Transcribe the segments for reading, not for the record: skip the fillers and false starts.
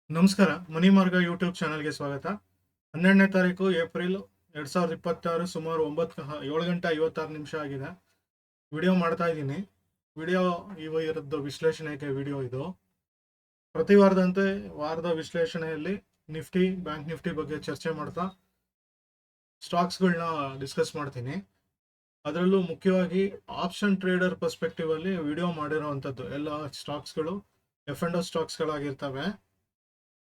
ನಮಸ್ಕಾರ. ಮನಿ ಮಾರ್ಗ ಯೂಟ್ಯೂಬ್ ಚಾನಲ್‌ಗೆ ಸ್ವಾಗತ. 12ನೇ ತಾರೀಕು ಏಪ್ರಿಲ್ 2026 ಸುಮಾರು 7 ಗಂಟೆ 56 ನಿಮಿಷ ಆಗಿದೆ. ವಿಡಿಯೋ ಮಾಡ್ತಾ ಇದ್ದೀನಿ. ವಿಡಿಯೋ ಇರದ್ದು ವಿಶ್ಲೇಷಣೆಗೆ ವಿಡಿಯೋ ಇದು. ಪ್ರತಿ ವಾರದಂತೆ ವಾರದ ವಿಶ್ಲೇಷಣೆಯಲ್ಲಿ ನಿಫ್ಟಿ, ಬ್ಯಾಂಕ್ ನಿಫ್ಟಿ ಬಗ್ಗೆ ಚರ್ಚೆ ಮಾಡ್ತಾ ಸ್ಟಾಕ್ಸ್‌ಗಳನ್ನ ಡಿಸ್ಕಸ್ ಮಾಡ್ತೀನಿ. ಅದರಲ್ಲೂ ಮುಖ್ಯವಾಗಿ ಆಪ್ಷನ್ ಟ್ರೇಡರ್ ಪರ್ಸ್ಪೆಕ್ಟಿವ್ ಅಲ್ಲಿ ವಿಡಿಯೋ ಮಾಡಿರುವಂಥದ್ದು. ಎಲ್ಲ ಸ್ಟಾಕ್ಸ್‌ಗಳು ಎಫ್ ಅಂಡ್ ಓ ಸ್ಟಾಕ್ಸ್‌ಗಳಾಗಿರ್ತವೆ.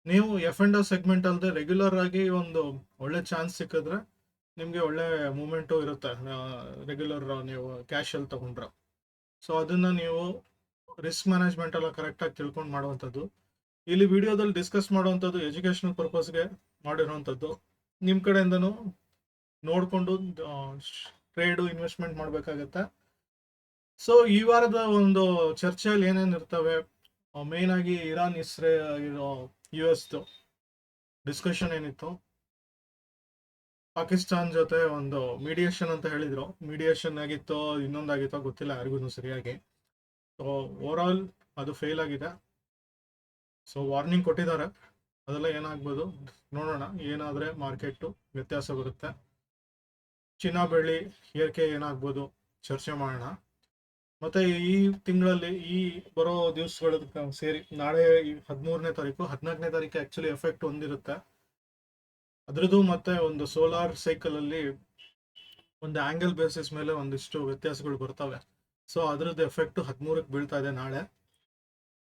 ನೀವು ಎಫ್ ಅಂಡ್ ಓ ಸೆಗ್ಮೆಂಟ್ ಅಲ್ಲದೆ ರೆಗ್ಯುಲರ್ ಆಗಿ ಒಂದು ಒಳ್ಳೆ ಚಾನ್ಸ್ ಸಿಕ್ಕಿದ್ರೆ ನಿಮಗೆ ಒಳ್ಳೆ ಮೂಮೆಂಟು ಇರುತ್ತೆ. ರೆಗ್ಯುಲರ್ ನೀವು ಕ್ಯಾಶ್ ಅಲ್ಲಿ ತಗೊಂಡ್ರೆ, ಸೊ ಅದನ್ನ ನೀವು ರಿಸ್ಕ್ ಮ್ಯಾನೇಜ್ಮೆಂಟ್ ಎಲ್ಲ ಕರೆಕ್ಟಾಗಿ ತಿಳ್ಕೊಂಡು ಮಾಡುವಂಥದ್ದು. ಇಲ್ಲಿ ವಿಡಿಯೋದಲ್ಲಿ ಡಿಸ್ಕಸ್ ಮಾಡುವಂಥದ್ದು ಎಜುಕೇಶನಲ್ ಪರ್ಪಸ್ಗೆ ಮಾಡಿರುವಂಥದ್ದು. ನಿಮ್ಮ ಕಡೆಯಿಂದನೂ ನೋಡಿಕೊಂಡು ಟ್ರೇಡು ಇನ್ವೆಸ್ಟ್ಮೆಂಟ್ ಮಾಡಬೇಕಾಗತ್ತೆ. ಸೊ ಈ ವಾರದ ಒಂದು ಚರ್ಚೆಯಲ್ಲಿ ಏನೇನು ಇರ್ತವೆ, ಮೇನ್ ಆಗಿ ಇರಾನ್ ಇರೋ ಯು ಎಸ್ದು ಡಿಸ್ಕಷನ್ ಏನಿತ್ತು, ಪಾಕಿಸ್ತಾನ್ ಜೊತೆ ಒಂದು ಮೀಡಿಯೇಷನ್ ಅಂತ ಹೇಳಿದ್ರು. ಮೀಡಿಯೇಷನ್ ಆಗಿತ್ತೋ ಇನ್ನೊಂದಾಗಿತ್ತೋ ಗೊತ್ತಿಲ್ಲ ಯಾರಿಗೂ ಸರಿಯಾಗಿ. ಸೊ ಓವರ್ ಆಲ್ ಅದು ಫೇಲ್ ಆಗಿದೆ. ಸೊ ವಾರ್ನಿಂಗ್ ಕೊಟ್ಟಿದ್ದಾರೆ. ಅದೆಲ್ಲ ಏನಾಗ್ಬೋದು ನೋಡೋಣ. ಏನಾದ್ರೆ ಮಾರ್ಕೆಟ್ ವ್ಯತ್ಯಾಸ ಬರುತ್ತೆ. ಚಿನ್ನ ಬೆಳ್ಳಿ ಏರಿಕೆ ಏನಾಗ್ಬೋದು ಚರ್ಚೆ ಮಾಡೋಣ. ಮತ್ತೆ ಈ ತಿಂಗಳಲ್ಲಿ ಈ ಬರೋ ದಿವಸಗಳ ಸೇರಿ ನಾಳೆ 13ನೇ ತಾರೀಕು 14ನೇ ತಾರೀಕು ಆಕ್ಚುಲಿ ಎಫೆಕ್ಟ್ ಹೊಂದಿರುತ್ತೆ ಅದ್ರದ್ದು. ಮತ್ತೆ ಒಂದು ಸೋಲಾರ್ ಸೈಕಲ್ ಅಲ್ಲಿ ಒಂದು ಆಂಗಲ್ ಬೇಸಿಸ್ ಮೇಲೆ ಒಂದಿಷ್ಟು ವ್ಯತ್ಯಾಸಗಳು ಬರ್ತವೆ. ಸೊ ಅದ್ರದ್ದು ಎಫೆಕ್ಟ್ 13ಕ್ಕೆ ಬೀಳ್ತಾ ಇದೆ ನಾಳೆ.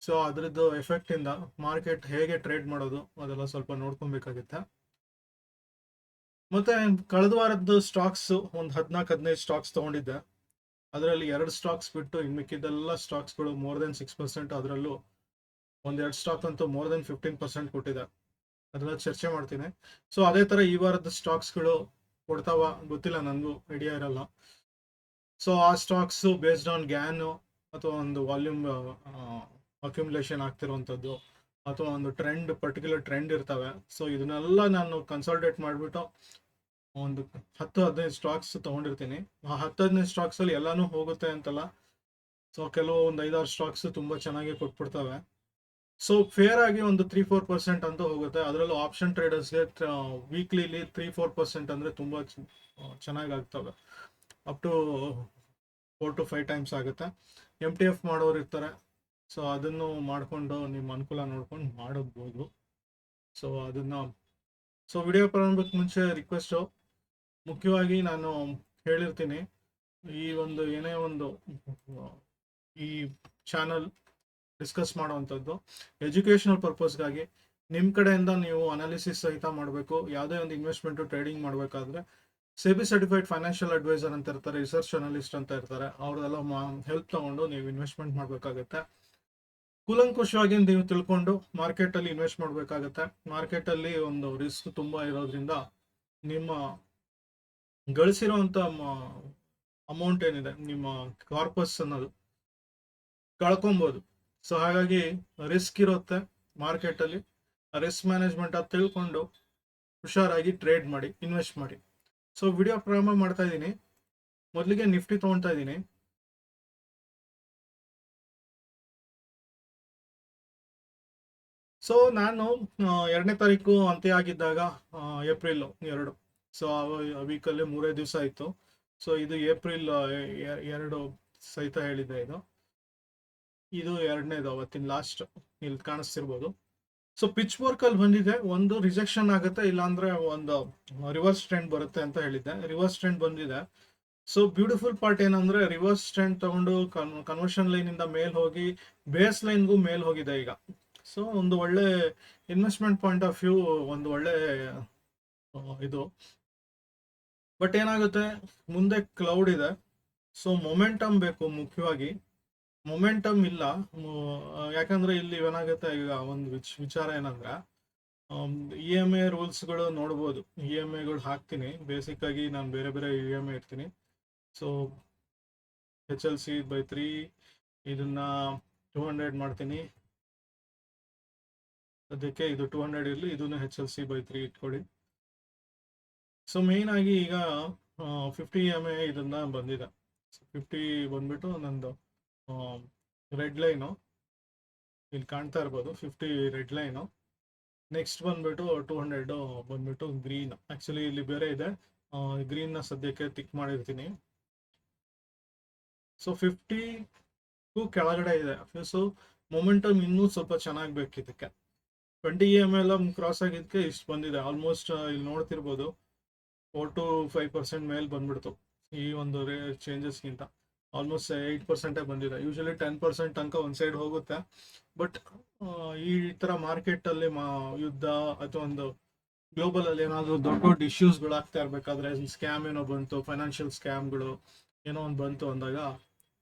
ಸೊ ಅದ್ರದ್ದು ಎಫೆಕ್ಟ್ ಇಂದ ಮಾರ್ಕೆಟ್ ಹೇಗೆ ಟ್ರೇಡ್ ಮಾಡೋದು ಅದೆಲ್ಲ ಸ್ವಲ್ಪ ನೋಡ್ಕೊಬೇಕಾಗುತ್ತೆ. ಮತ್ತೆ ಕಳೆದ ವಾರದ್ದು ಸ್ಟಾಕ್ಸ್ ಒಂದು 14-15 ಸ್ಟಾಕ್ಸ್ ತಗೊಂಡಿದ್ದೆ. ಅದರಲ್ಲಿ 2 ಸ್ಟಾಕ್ಸ್ ಬಿಟ್ಟು ಇನ್ನು ಮಿಕ್ಕಿದ್ದೆಲ್ಲ ಸ್ಟಾಕ್ಸ್ಗಳು ಮೋರ್ ದೆನ್ 6%. ಅದರಲ್ಲೂ ಒಂದೆರಡು ಸ್ಟಾಕ್ ಅಂತೂ ಮೋರ್ ದೆನ್ 15% ಕೊಟ್ಟಿದೆ. ಅದೆಲ್ಲ ಚರ್ಚೆ ಮಾಡ್ತೀನಿ. ಸೊ ಅದೇ ತರ ಈ ವಾರದ ಸ್ಟಾಕ್ಸ್ಗಳು ಕೊಡ್ತಾವ ಗೊತ್ತಿಲ್ಲ, ನನಗೂ ಐಡಿಯಾ ಇರಲ್ಲ. ಸೊ ಆ ಸ್ಟಾಕ್ಸ್ ಬೇಸ್ಡ್ ಆನ್ ಗ್ಯಾನ್ ಅಥವಾ ಒಂದು ವಾಲ್ಯೂಮ್ ಅಕ್ಯುಮುಲೇಷನ್ ಆಗ್ತಿರುವಂಥದ್ದು ಅಥವಾ ಒಂದು ಪರ್ಟಿಕ್ಯುಲರ್ ಟ್ರೆಂಡ್ ಇರ್ತವೆ. ಸೊ ಇದನ್ನೆಲ್ಲ ನಾನು ಕನ್ಸಲ್ಟೇಟ್ ಮಾಡಿಬಿಟ್ಟು ಒಂದು 10-15 ಸ್ಟಾಕ್ಸ್ ತಗೊಂಡಿರ್ತೀನಿ. ಆ 10-15 ಸ್ಟಾಕ್ಸ್ ಅಲ್ಲಿ ಎಲ್ಲಾನು ಹೋಗುತ್ತೆ ಅಂತಲ್ಲ. ಸೊ ಕೆಲವು ಒಂದು 5-6 ಸ್ಟಾಕ್ಸ್ ತುಂಬಾ ಚೆನ್ನಾಗಿ ಕೊಟ್ಬಿಡ್ತವೆ. ಸೊ ಫೇರ್ ಆಗಿ ಒಂದು 3-4% ಅಂತೂ ಹೋಗುತ್ತೆ. ಅದರಲ್ಲೂ ಆಪ್ಷನ್ ಟ್ರೇಡರ್ಸ್ಗೆ ವೀಕ್ಲಿಲಿ 3-4% ಅಂದ್ರೆ ತುಂಬಾ ಚೆನ್ನಾಗಿ ಆಗ್ತವೆ. ಅಪ್ ಟು 4-5 ಟೈಮ್ಸ್ ಆಗುತ್ತೆ. MTF ಮಾಡೋರು ಇರ್ತಾರೆ. ಸೊ ಅದನ್ನು ಮಾಡಿಕೊಂಡು ನಿಮ್ಮ ಅನುಕೂಲ ನೋಡ್ಕೊಂಡು ಮಾಡಬಹುದು. ಸೊ ಅದನ್ನ ವಿಡಿಯೋ ಪ್ರಾರಂಭಕ್ಕೆ ಮುಂಚೆ ರಿಕ್ವೆಸ್ಟು, ಮುಖ್ಯವಾಗಿ ನಾನು ಹೇಳಿರ್ತೀನಿ, ಈ ಒಂದು ಏನೇ ಒಂದು ಈ ಚಾನಲ್ ಡಿಸ್ಕಸ್ ಮಾಡುವಂಥದ್ದು ಎಜುಕೇಶನಲ್ ಪರ್ಪಸ್ಗಾಗಿ. ನಿಮ್ಮ ಕಡೆಯಿಂದ ನೀವು ಅನಾಲಿಸಿಸ್ ಸಹಿತ ಮಾಡಬೇಕು. ಯಾವುದೇ ಒಂದು ಇನ್ವೆಸ್ಟ್ಮೆಂಟು ಟ್ರೇಡಿಂಗ್ ಮಾಡಬೇಕಾದ್ರೆ ಸೆಬಿ ಸರ್ಟಿಫೈಡ್ ಫೈನಾನ್ಷಿಯಲ್ ಅಡ್ವೈಸರ್ ಅಂತ ಇರ್ತಾರೆ, ರಿಸರ್ಚ್ ಅನಲಿಸ್ಟ್ ಅಂತ ಇರ್ತಾರೆ. ಅವ್ರದೆಲ್ಲ ಹೆಲ್ಪ್ ತಗೊಂಡು ನೀವು ಇನ್ವೆಸ್ಟ್ಮೆಂಟ್ ಮಾಡಬೇಕಾಗತ್ತೆ. ಕೂಲಂಕುಷವಾಗಿ ನೀವು ತಿಳ್ಕೊಂಡು ಮಾರ್ಕೆಟಲ್ಲಿ ಇನ್ವೆಸ್ಟ್ ಮಾಡಬೇಕಾಗತ್ತೆ. ಮಾರ್ಕೆಟಲ್ಲಿ ಒಂದು ರಿಸ್ಕ್ ತುಂಬ ಇರೋದ್ರಿಂದ ನಿಮ್ಮ ಗಳಿಸಿರುವಂಥ ಅಮೌಂಟ್ ಏನಿದೆ, ನಿಮ್ಮ ಕಾರ್ಪಸ್ ಅನ್ನೋದು ಕಳ್ಕೊಬೋದು. ಸೊ ಹಾಗಾಗಿ ರಿಸ್ಕ್ ಇರುತ್ತೆ ಮಾರ್ಕೆಟಲ್ಲಿ. ರಿಸ್ಕ್ ಮ್ಯಾನೇಜ್ಮೆಂಟ್ ಅದು ತಿಳ್ಕೊಂಡು ಹುಷಾರಾಗಿ ಟ್ರೇಡ್ ಮಾಡಿ, ಇನ್ವೆಸ್ಟ್ ಮಾಡಿ. ಸೊ ವಿಡಿಯೋ ಪ್ರಾರಂಭ ಮಾಡ್ತಾ ಇದ್ದೀನಿ. ಮೊದಲಿಗೆ ನಿಫ್ಟಿ ತೊಗೊಳ್ತಾ ಇದ್ದೀನಿ. ಸೊ ನಾನು 2ನೇ ತಾರೀಕು ಅಂತ್ಯ ಆಗಿದ್ದಾಗ, ಏಪ್ರಿಲ್ 2, ಸೊ ಆ ವೀಕಲ್ಲಿ 3 ದಿವಸ ಇತ್ತು. ಸೊ ಇದು ಏಪ್ರಿಲ್ 2 ಸಹಿತ ಹೇಳಿದ್ದೆ. ಇದು 2ನೇದು, ಅವತ್ತಿನ ಲಾಸ್ಟ್. ಇಲ್ಲಿ ಕಾಣಿಸ್ತಿರ್ಬೋದು. ಸೊ ಪಿಚ್ ವರ್ಕ್ ಅಲ್ಲಿ ಬಂದಿದೆ. ಒಂದು ರಿಜೆಕ್ಷನ್ ಆಗುತ್ತೆ, ಇಲ್ಲಾಂದ್ರೆ ಒಂದು ರಿವರ್ಸ್ ಟ್ರೆಂಡ್ ಬರುತ್ತೆ ಅಂತ ಹೇಳಿದ್ದೆ. ರಿವರ್ಸ್ ಟ್ರೆಂಡ್ ಬಂದಿದೆ. ಸೊ ಬ್ಯೂಟಿಫುಲ್ ಪಾರ್ಟ್ ಏನಂದ್ರೆ ರಿವರ್ಸ್ ಟ್ರೆಂಡ್ ತಗೊಂಡು ಕನ್ವರ್ಷನ್ ಲೈನ್ ಇಂದ ಮೇಲ್ ಹೋಗಿ ಬೇಸ್ ಲೈನ್ಗೂ ಮೇಲ್ ಹೋಗಿದೆ ಈಗ. ಸೊ ಒಂದು ಒಳ್ಳೆ ಇನ್ವೆಸ್ಟ್ಮೆಂಟ್ ಪಾಯಿಂಟ್ ಆಫ್ ವ್ಯೂ, ಒಂದು ಒಳ್ಳೆ ಇದು. ಬಟ್ ಏನಾಗುತ್ತೆ, ಮುಂದೆ ಕ್ಲೌಡ್ ಇದೆ. ಸೊ ಮೊಮೆಂಟಮ್ ಬೇಕು ಮುಖ್ಯವಾಗಿ. ಮೊಮೆಂಟಮ್ ಇಲ್ಲ. ಯಾಕಂದ್ರೆ ಇಲ್ಲಿ ಏನಾಗುತ್ತೆ ಈಗ ಒಂದು ವಿಚಾರ ಏನಂದ್ರೆ, EMA ರೂಲ್ಸ್ಗಳು ನೋಡ್ಬೋದು. EMAಗಳು ಹಾಕ್ತೀನಿ. ಬೇಸಿಕ್ ಆಗಿ ನಾನು ಬೇರೆ ಬೇರೆ EMA ಇರ್ತೀನಿ. ಸೊ HLC/3 ಇದನ್ನ 200 ಮಾಡ್ತೀನಿ. ಅದಕ್ಕೆ ಇದು 200 ಇರಲಿ, ಇದನ್ನ HLC/3 ಇಟ್ಕೊಳ್ಳಿ. ಸೊ ಮೇನ್ ಆಗಿ ಈಗ 50 EMA ಇದನ್ನ ಬಂದಿದೆ. 50 ಬಂದ್ಬಿಟ್ಟು ನಂದು ರೆಡ್ ಲೈನು ಇಲ್ಲಿ ಕಾಣ್ತಾ ಇರ್ಬೋದು. 50 ರೆಡ್ ಲೈನು. ನೆಕ್ಸ್ಟ್ ಬಂದ್ಬಿಟ್ಟು 200 ಬಂದ್ಬಿಟ್ಟು ಗ್ರೀನ್. ಆಕ್ಚುಲಿ ಇಲ್ಲಿ ಬೇರೆ ಇದೆ, ಗ್ರೀನ್ ನ ಸದ್ಯಕ್ಕೆ ಟಿಕ್ ಮಾಡಿರ್ತೀನಿ. ಸೊ 50 ಕೆಳಗಡೆ ಇದೆ. ಸೊ ಮೊಮೆಂಟಮ್ ಇನ್ನೂ ಸ್ವಲ್ಪ ಚೆನ್ನಾಗಿ ಬೇಕಿದ್ದಕ್ಕೆ. 20 EMA ಕ್ರಾಸ್ ಆಗಿದ್ದಕ್ಕೆ ಇಷ್ಟು ಬಂದಿದೆ. ಆಲ್ಮೋಸ್ಟ್ ಇಲ್ಲಿ ನೋಡ್ತಿರ್ಬೋದು 4 to 5% ಮೇಲೆ ಬಂದ್ಬಿಡ್ತು ಈ ಒಂದು ಚೇಂಜಸ್ಗಿಂತ. ಆಲ್ಮೋಸ್ಟ್ 8% ಬಂದಿದೆ. ಯೂಶಲಿ 10% ತನಕ ಒಂದ್ ಸೈಡ್ ಹೋಗುತ್ತೆ. ಬಟ್ ಈ ತರ ಮಾರ್ಕೆಟ್ ಅಲ್ಲಿ ಯುದ್ಧ ಅಥವಾ ಒಂದು ಗ್ಲೋಬಲ್ ಅಲ್ಲಿ ಏನಾದ್ರು ದೊಡ್ಡ ದೊಡ್ಡ ಇಶ್ಯೂಸ್ಗಳು ಆಗ್ತಾ ಇರ್ಬೇಕಾದ್ರೆ, ಸ್ಕ್ಯಾಮ್ ಏನೋ ಬಂತು, ಫೈನಾನ್ಷಿಯಲ್ ಸ್ಕ್ಯಾಮ್ಗಳು ಏನೋ ಒಂದು ಬಂತು ಅಂದಾಗ,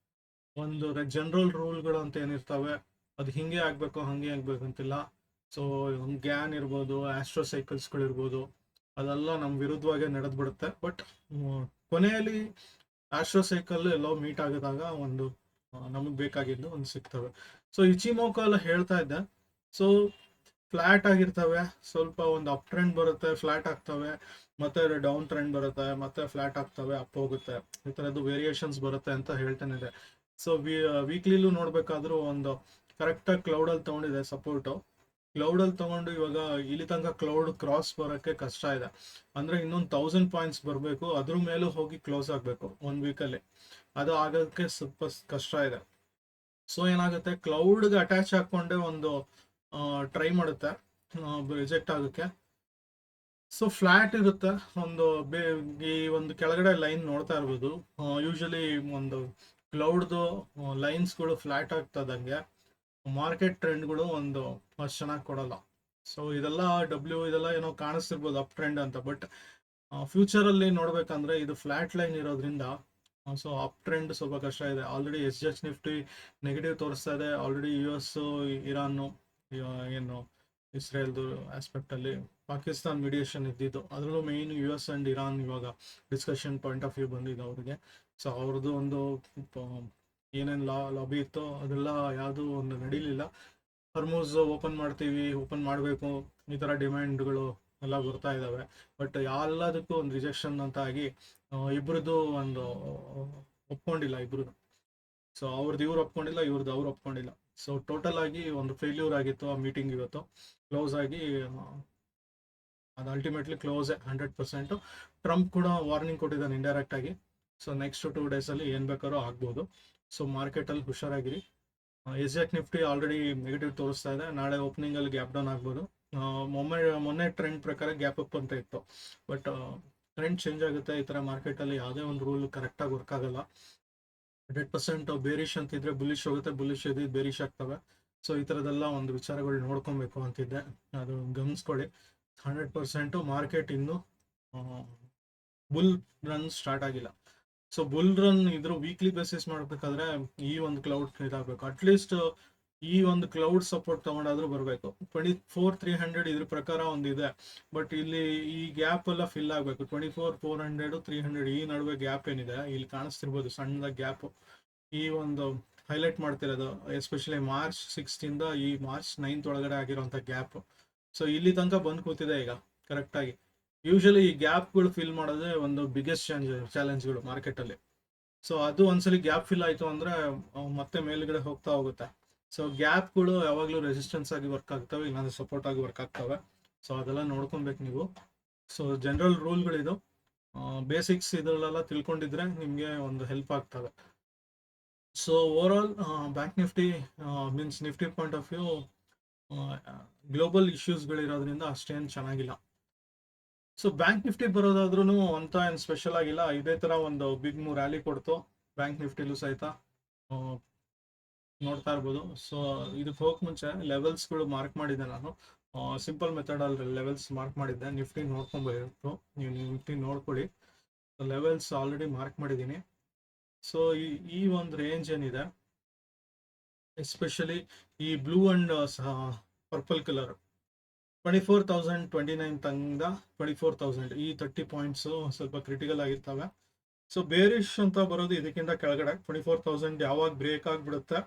ಒಂದು ಜನರಲ್ ರೂಲ್ಗಳು ಅಂತ ಏನಿರ್ತವೆ ಅದು ಹಿಂಗೆ ಆಗ್ಬೇಕು ಹಂಗೆ ಆಗ್ಬೇಕು ಅಂತಿಲ್ಲ. ಸೊ ಗ್ಯಾನ್ ಇರ್ಬೋದು, ಆಸ್ಟ್ರೋ ಸೈಕಲ್ಸ್ಗಳು ಇರ್ಬೋದು, ಅದೆಲ್ಲ ನಮ್ ವಿರುದ್ಧವಾಗಿ ನಡೆದ್ಬಿಡುತ್ತೆ. ಬಟ್ ಕೊನೆಯಲ್ಲಿ ಆಸ್ಟ್ರೋ ಸೈಕಲ್ ಎಲ್ಲೋ ಮೀಟ್ ಆಗಿದಾಗ ಒಂದು ನಮಗ್ ಬೇಕಾಗಿದ್ದು ಒಂದು ಸಿಗ್ತವೆ. ಸೊ ಇಚಿಮೋಕೋ ಎಲ್ಲ ಹೇಳ್ತಾ ಇದ್ದೆ. ಸೊ ಫ್ಲಾಟ್ ಆಗಿರ್ತವೆ, ಸ್ವಲ್ಪ ಒಂದು ಅಪ್ ಟ್ರೆಂಡ್ ಬರುತ್ತೆ, ಫ್ಲಾಟ್ ಆಗ್ತವೆ, ಮತ್ತೆ ಡೌನ್ ಟ್ರೆಂಡ್ ಬರುತ್ತೆ, ಮತ್ತೆ ಫ್ಲಾಟ್ ಆಗ್ತವೆ, ಅಪ್ ಹೋಗುತ್ತೆ, ಈ ತರದ್ದು ವೇರಿಯೇಷನ್ಸ್ ಬರುತ್ತೆ ಅಂತ ಹೇಳ್ತಾನೆ ಇದೆ. ಸೊ ವೀಕ್ಲಿಲೂ ನೋಡ್ಬೇಕಾದ್ರೂ ಒಂದು ಕರೆಕ್ಟಾಗಿ ಕ್ಲೌಡಲ್ಲಿ ತಗೊಂಡಿದೆ ಸಪೋರ್ಟು. ಕ್ಲೌಡಲ್ಲಿ ತಗೊಂಡು ಇವಾಗ ಇಲ್ಲಿ ತನಕ ಕ್ಲೌಡ್ ಕ್ರಾಸ್ ಬರೋಕ್ಕೆ ಕಷ್ಟ ಇದೆ. ಅಂದ್ರೆ ಇನ್ನೊಂದು 1000 ಪಾಯಿಂಟ್ಸ್ ಬರಬೇಕು, ಅದ್ರ ಮೇಲೂ ಹೋಗಿ ಕ್ಲೋಸ್ ಆಗಬೇಕು 1 ವೀಕಲ್ಲಿ. ಅದು ಆಗೋಕ್ಕೆ ಸ್ವಲ್ಪ ಕಷ್ಟ ಇದೆ. ಸೊ ಏನಾಗುತ್ತೆ, ಕ್ಲೌಡ್ಗೆ ಅಟ್ಯಾಚ್ ಹಾಕೊಂಡೆ ಒಂದು ಟ್ರೈ ಮಾಡುತ್ತೆ ರಿಜೆಕ್ಟ್ ಆಗೋಕ್ಕೆ. ಸೊ ಫ್ಲಾಟ್ ಇರುತ್ತೆ ಒಂದು ಈ ಒಂದು ಕೆಳಗಡೆ ಲೈನ್ ನೋಡ್ತಾ ಇರ್ಬೋದು. ಯೂಶಲಿ ಒಂದು ಕ್ಲೌಡ್ದು ಲೈನ್ಸ್ಗಳು ಫ್ಲಾಟ್ ಆಗ್ತದಂಗೆ ಮಾರ್ಕೆಟ್ ಟ್ರೆಂಡ್ಗಳು ಒಂದು ಅಷ್ಟು ಚೆನ್ನಾಗಿ ಕೊಡಲ್ಲ. ಸೊ ಇದೆಲ್ಲ ಇದೆಲ್ಲ ಏನೋ ಕಾಣಿಸ್ತಿರ್ಬೋದು ಅಪ್ ಟ್ರೆಂಡ್ ಅಂತ. ಬಟ್ ಫ್ಯೂಚರಲ್ಲಿ ನೋಡ್ಬೇಕಂದ್ರೆ ಇದು ಫ್ಲಾಟ್ ಲೈನ್ ಇರೋದ್ರಿಂದ ಸೊ ಅಪ್ ಟ್ರೆಂಡ್ ಸ್ವಲ್ಪ ಕಷ್ಟ ಇದೆ. ಆಲ್ರೆಡಿ SGX ನಿಫ್ಟಿ ನೆಗೆಟಿವ್ ತೋರಿಸ್ತಾ ಇದೆ. ಆಲ್ರೆಡಿ US, ಇರಾನ್, ಏನು ಇಸ್ರೇಲ್ದು ಆಸ್ಪೆಕ್ಟ್ ಅಲ್ಲಿ ಪಾಕಿಸ್ತಾನ್ ಮೀಡಿಯೇಷನ್ ಇದ್ದಿದ್ದು, ಅದರಲ್ಲೂ ಮೇನ್ US ಅಂಡ್ ಇರಾನ್ ಇವಾಗ ಡಿಸ್ಕಷನ್ ಪಾಯಿಂಟ್ ಆಫ್ ವ್ಯೂ ಬಂದಿದೆ ಅವ್ರಿಗೆ. ಸೊ ಅವ್ರದ್ದು ಒಂದು ಏನೇನು ಲಾಬಿ ಇತ್ತೋ ಅದೆಲ್ಲ ಯಾವುದು ಒಂದು ನಡೀಲಿಲ್ಲ. ಹರ್ಮೂಸ್ ಓಪನ್ ಮಾಡ್ತೀವಿ, ಓಪನ್ ಮಾಡಬೇಕು, ಈ ಥರ ಡಿಮ್ಯಾಂಡ್ಗಳು ಎಲ್ಲ ಬರ್ತಾ ಇದ್ದಾವೆ. ಬಟ್ ಎಲ್ಲದಕ್ಕೂ ಒಂದು ರಿಜೆಕ್ಷನ್ ಅಂತ ಆಗಿ ಇಬ್ರದ್ದು ಒಂದು ಒಪ್ಕೊಂಡಿಲ್ಲ ಇಬ್ರದ್ದು. ಸೊ ಅವ್ರದ್ದು ಇವ್ರು ಒಪ್ಕೊಂಡಿಲ್ಲ, ಇವ್ರದ್ದು ಅವ್ರು ಒಪ್ಕೊಂಡಿಲ್ಲ. ಸೊ ಟೋಟಲ್ ಆಗಿ ಒಂದು ಫೇಲ್ಯೂರ್ ಆಗಿತ್ತು ಆ ಮೀಟಿಂಗ್. ಇವತ್ತು ಕ್ಲೋಸ್ ಆಗಿ ಅದು ಅಲ್ಟಿಮೇಟ್ಲಿ ಕ್ಲೋಸ್ 100%. ಟ್ರಂಪ್ ಕೂಡ ವಾರ್ನಿಂಗ್ ಕೊಟ್ಟಿದ್ದಾನೆ ಇಂಡೈರೆಕ್ಟ್ ಆಗಿ. ಸೊ ನೆಕ್ಸ್ಟ್ 2 days ಅಲ್ಲಿ ಏನ್ ಬೇಕಾದ್ರೂ ಆಗ್ಬೋದು. ಸೊ ಮಾರ್ಕೆಟ್ ಅಲ್ಲಿ ಹುಷಾರಾಗಿರಿ. SGX ನಿಫ್ಟಿ ಆಲ್ರೆಡಿ ನೆಗೆಟಿವ್ ತೋರಿಸ್ತಾ ಇದೆ. ನಾಳೆ ಓಪನಿಂಗ್ ಅಲ್ಲಿ ಗ್ಯಾಪ್ ಡೌನ್ ಆಗ್ಬೋದು. ಮೊನ್ನೆ ಟ್ರೆಂಡ್ ಪ್ರಕಾರ ಗ್ಯಾಪ್ ಅಪ್ ಅಂತ ಇತ್ತು. ಬಟ್ ಟ್ರೆಂಡ್ ಚೇಂಜ್ ಆಗುತ್ತೆ. ಈ ತರ ಮಾರ್ಕೆಟ್ ಅಲ್ಲಿ ಯಾವುದೇ ಒಂದು ರೂಲ್ ಕರೆಕ್ಟ್ ಆಗಿ ವರ್ಕ್ ಆಗಲ್ಲ. 100% ಬೇರಿಶ್ ಅಂತಿದ್ರೆ ಬುಲಿಶ್ ಹೋಗುತ್ತೆ, ಬುಲಿಶ್ ಇದ್ರೆ ಬೇರಿಶ್ ಆಗ್ತವೆ. ಸೊ ಈ ತರದೆಲ್ಲ ಒಂದು ವಿಚಾರಗಳು ನೋಡ್ಕೊಬೇಕು ಅಂತಿದ್ದೆ, ಅದು ಗಮನಿಸ್ಕೊಳ್ಳಿ. 100% ಮಾರ್ಕೆಟ್ ಇನ್ನು ಬುಲ್ ರನ್ ಸ್ಟಾರ್ಟ್ ಆಗಿಲ್ಲ. ಸೊ ಬುಲ್ ರನ್ ಇದ್ರ ವೀಕ್ಲಿ ಬೇಸಿಸ್ ಮಾಡ್ಬೇಕಾದ್ರೆ ಈ ಒಂದು ಕ್ಲೌಡ್ ಇದಾಗಬೇಕು. ಅಟ್ಲೀಸ್ಟ್ ಈ ಒಂದು ಕ್ಲೌಡ್ ಸಪೋರ್ಟ್ ತಗೊಂಡಾದ್ರೂ ಬರಬೇಕು. 24,300 ಇದ್ರ ಪ್ರಕಾರ ಒಂದಿದೆ. ಬಟ್ ಇಲ್ಲಿ ಈ ಗ್ಯಾಪ್ ಎಲ್ಲ ಫಿಲ್ ಆಗಬೇಕು. 24,400 300 ಈ ನಡುವೆ ಗ್ಯಾಪ್ ಏನಿದೆ ಇಲ್ಲಿ ಕಾಣಿಸ್ತಿರ್ಬೋದು, ಸಣ್ಣದ ಗ್ಯಾಪ್. ಈ ಒಂದು ಹೈಲೈಟ್ ಮಾಡ್ತಿರೋದು ಎಸ್ಪೆಷಲಿ March 6 ಇಂದ ಈ March 9 ಒಳಗಡೆ ಆಗಿರುವಂತ ಗ್ಯಾಪ್. ಸೊ ಇಲ್ಲಿ ತನಕ ಬಂದ್ ಕೂತಿದೆ ಈಗ ಕರೆಕ್ಟ್ ಆಗಿ. ಯೂಶಲಿ ಈ ಗ್ಯಾಪ್ಗಳು ಫಿಲ್ ಮಾಡೋದೇ ಒಂದು ಬಿಗ್ಗೆಸ್ಟ್ ಚಾಲೆಂಜ್ಗಳು ಮಾರ್ಕೆಟ್ ಅಲ್ಲಿ. ಸೊ ಅದು ಒಂದ್ಸಲಿ ಗ್ಯಾಪ್ ಫಿಲ್ ಆಯ್ತು ಅಂದ್ರೆ ಮತ್ತೆ ಮೇಲ್ಗಡೆ ಹೋಗ್ತಾ ಹೋಗುತ್ತೆ. ಸೊ ಗ್ಯಾಪ್ಗಳು ಯಾವಾಗಲೂ ರೆಸಿಸ್ಟೆನ್ಸ್ ಆಗಿ ವರ್ಕ್ ಆಗ್ತವೆ, ಇಲ್ಲಾಂದ್ರೆ ಸಪೋರ್ಟ್ ಆಗಿ ವರ್ಕ್ ಆಗ್ತವೆ. ಸೊ ಅದೆಲ್ಲ ನೋಡ್ಕೊಬೇಕು ನೀವು. ಸೊ ಜನರಲ್ ರೂಲ್ಗಳಿದು, ಬೇಸಿಕ್ಸ್ ಇದ್ರಲ್ಲೆಲ್ಲ ತಿಳ್ಕೊಂಡಿದ್ರೆ ನಿಮಗೆ ಒಂದು ಹೆಲ್ಪ್ ಆಗ್ತವೆ. So overall bank Nifty means Nifty point of view global ಇಶ್ಯೂಸ್ಗಳಿರೋದ್ರಿಂದ ಅಷ್ಟೇನು ಚೆನ್ನಾಗಿಲ್ಲ. ಸೊ ಬ್ಯಾಂಕ್ ನಿಫ್ಟಿ ಬರೋದಾದ್ರೂ ಅಂತ ಏನು ಸ್ಪೆಷಲ್ ಆಗಿಲ್ಲ. ಇದೇ ತರ ಒಂದು ಬಿಗ್ ರ್ಯಾಲಿ ಕೊಡ್ತು ಬ್ಯಾಂಕ್ ನಿಫ್ಟಿಲೂ ಸಹಿತ ನೋಡ್ತಾ ಇರ್ಬೋದು. ಸೊ ಇದಕ್ಕೆ ಹೋಗಕ್ ಮುಂಚೆ ಲೆವೆಲ್ಸ್ಗಳು ಮಾರ್ಕ್ ಮಾಡಿದ್ದೆ ನಾನು. ಸಿಂಪಲ್ ಮೆಥಡ್ ಅಲ್ಲಿ ಲೆವೆಲ್ಸ್ ಮಾರ್ಕ್ ಮಾಡಿದ್ದೆ. ನಿಫ್ಟಿ ನೋಡ್ಕೊಂಡ್ಬರ್ಬೇಕು, ನೀವು ನಿಫ್ಟಿ ನೋಡ್ಕೊಳ್ಳಿ. ಲೆವೆಲ್ಸ್ ಆಲ್ರೆಡಿ ಮಾರ್ಕ್ ಮಾಡಿದ್ದೀನಿ. ಸೊ ಈ ಒಂದು ರೇಂಜ್ ಏನಿದೆ, ಎಸ್ಪೆಷಲಿ ಈ ಬ್ಲೂ ಅಂಡ್ ಪರ್ಪಲ್ ಕಲರ್ 24,029 ತಂದ 24,000 ಈ 30 ಪಾಯಿಂಟ್ಸ್ ಸ್ವಲ್ಪ ಕ್ರಿಟಿಕಲ್ ಆಗಿರ್ತವೆ. ಸೊ ಬೇರಿಶ್ ಅಂತ ಬರೋದು ಇದಕ್ಕಿಂತ ಕೆಳಗಡೆ 24,000 ಯಾವಾಗ ಬ್ರೇಕ್ ಆಗ್ಬಿಡುತ್ತೆ,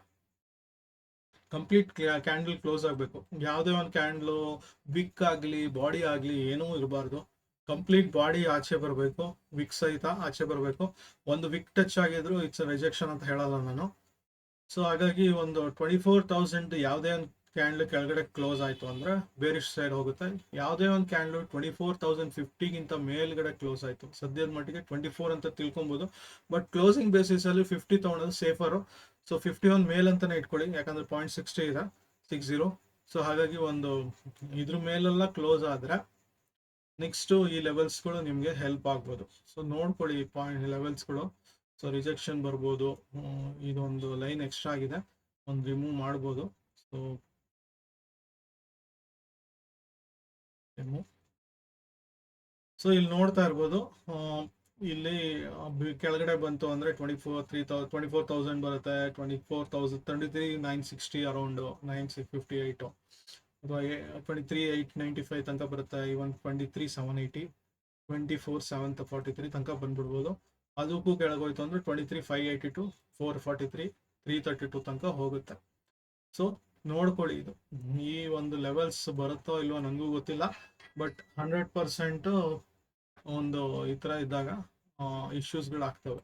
ಕಂಪ್ಲೀಟ್ ಕ್ಯಾಂಡಲ್ ಕ್ಲೋಸ್ ಆಗಬೇಕು. ಯಾವುದೇ ಒಂದು ಕ್ಯಾಂಡಲ್ ವಿಕ್ ಆಗಲಿ ಬಾಡಿ ಆಗಲಿ ಏನೂ ಇರಬಾರ್ದು. ಕಂಪ್ಲೀಟ್ ಬಾಡಿ ಆಚೆ ಬರಬೇಕು, ವಿಕ್ ಸಹಿತ ಆಚೆ ಬರಬೇಕು. ಒಂದು ವಿಕ್ ಟಚ್ ಆಗಿದ್ರು ಇಟ್ಸ್ ರಿಜೆಕ್ಷನ್ ಅಂತ ಹೇಳಲ್ಲ ನಾನು. ಸೊ ಹಾಗಾಗಿ ಒಂದು 24,000 ಯಾವುದೇ ಒಂದು ಕ್ಯಾಂಡ್ಲ್ ಕೆಳಗಡೆ ಕ್ಲೋಸ್ ಆಯಿತು ಅಂದರೆ ಬೇರಿಶ್ ಸೈಡ್ ಹೋಗುತ್ತೆ. ಯಾವುದೇ ಒಂದು ಕ್ಯಾಂಡ್ಲು 24,050ಗಿಂತ ಮೇಲ್ಗಡೆ ಕ್ಲೋಸ್ ಆಯಿತು, ಸದ್ಯದ ಮಟ್ಟಿಗೆ 24 ಅಂತ ತಿಳ್ಕೊಬೋದು, ಬಟ್ ಕ್ಲೋಸಿಂಗ್ ಬೇಸಿಸಲ್ಲಿ 50 ತೊಗೊಳೋದು ಸೇಫರು. ಸೊ 51 ಮೇಲಂತಲೇ ಇಟ್ಕೊಳ್ಳಿ, ಯಾಕಂದರೆ 0.60 ಇದೆ, 60. ಸೊ ಹಾಗಾಗಿ ಒಂದು ಇದ್ರ ಮೇಲೆಲ್ಲ ಕ್ಲೋಸ್ ಆದರೆ ನೆಕ್ಸ್ಟು ಈ ಲೆವೆಲ್ಸ್ಗಳು ನಿಮಗೆ ಹೆಲ್ಪ್ ಆಗ್ಬೋದು. ಸೊ ನೋಡ್ಕೊಳ್ಳಿ ಪಾಯಿಂಟ್ ಲೆವೆಲ್ಸ್ಗಳು. ಸೊ ರಿಜೆಕ್ಷನ್ ಬರ್ಬೋದು, ಇದೊಂದು ಲೈನ್ ಎಕ್ಸ್ಟ್ರಾ ಆಗಿದೆ, ಒಂದು ರಿಮೂವ್ ಮಾಡ್ಬೋದು. ಸೊ ಸೊ ಇಲ್ಲಿ ನೋಡ್ತಾ ಇರ್ಬೋದು, ಇಲ್ಲಿ ಕೆಳಗಡೆ ಬಂತು ಅಂದರೆ 24,000 ಬರುತ್ತೆ, 23,960 ಅರೌಂಡು 9,658, ಅಥವಾ 23,895 ತನಕ ಬರುತ್ತೆ, ಇವನ್ 23,780, 24,743 ತನಕ ಬಂದ್ಬಿಡ್ಬೋದು. ಅದಕ್ಕೂ ಕೆಳಗೋಯ್ತು ಅಂದರೆ 23,582, 443, 332 ತನಕ ಹೋಗುತ್ತೆ. ಸೊ ನೋಡ್ಕೊಳ್ಳಿ, ಇದು ಈ ಒಂದು ಲೆವೆಲ್ಸ್ ಬರುತ್ತೋ ಇಲ್ವೋ ನನಗೂ ಗೊತ್ತಿಲ್ಲ, ಬಟ್ 100% ಒಂದು ಈ ಥರ ಇದ್ದಾಗ ಇಶ್ಯೂಸ್ಗಳಾಗ್ತವೆ.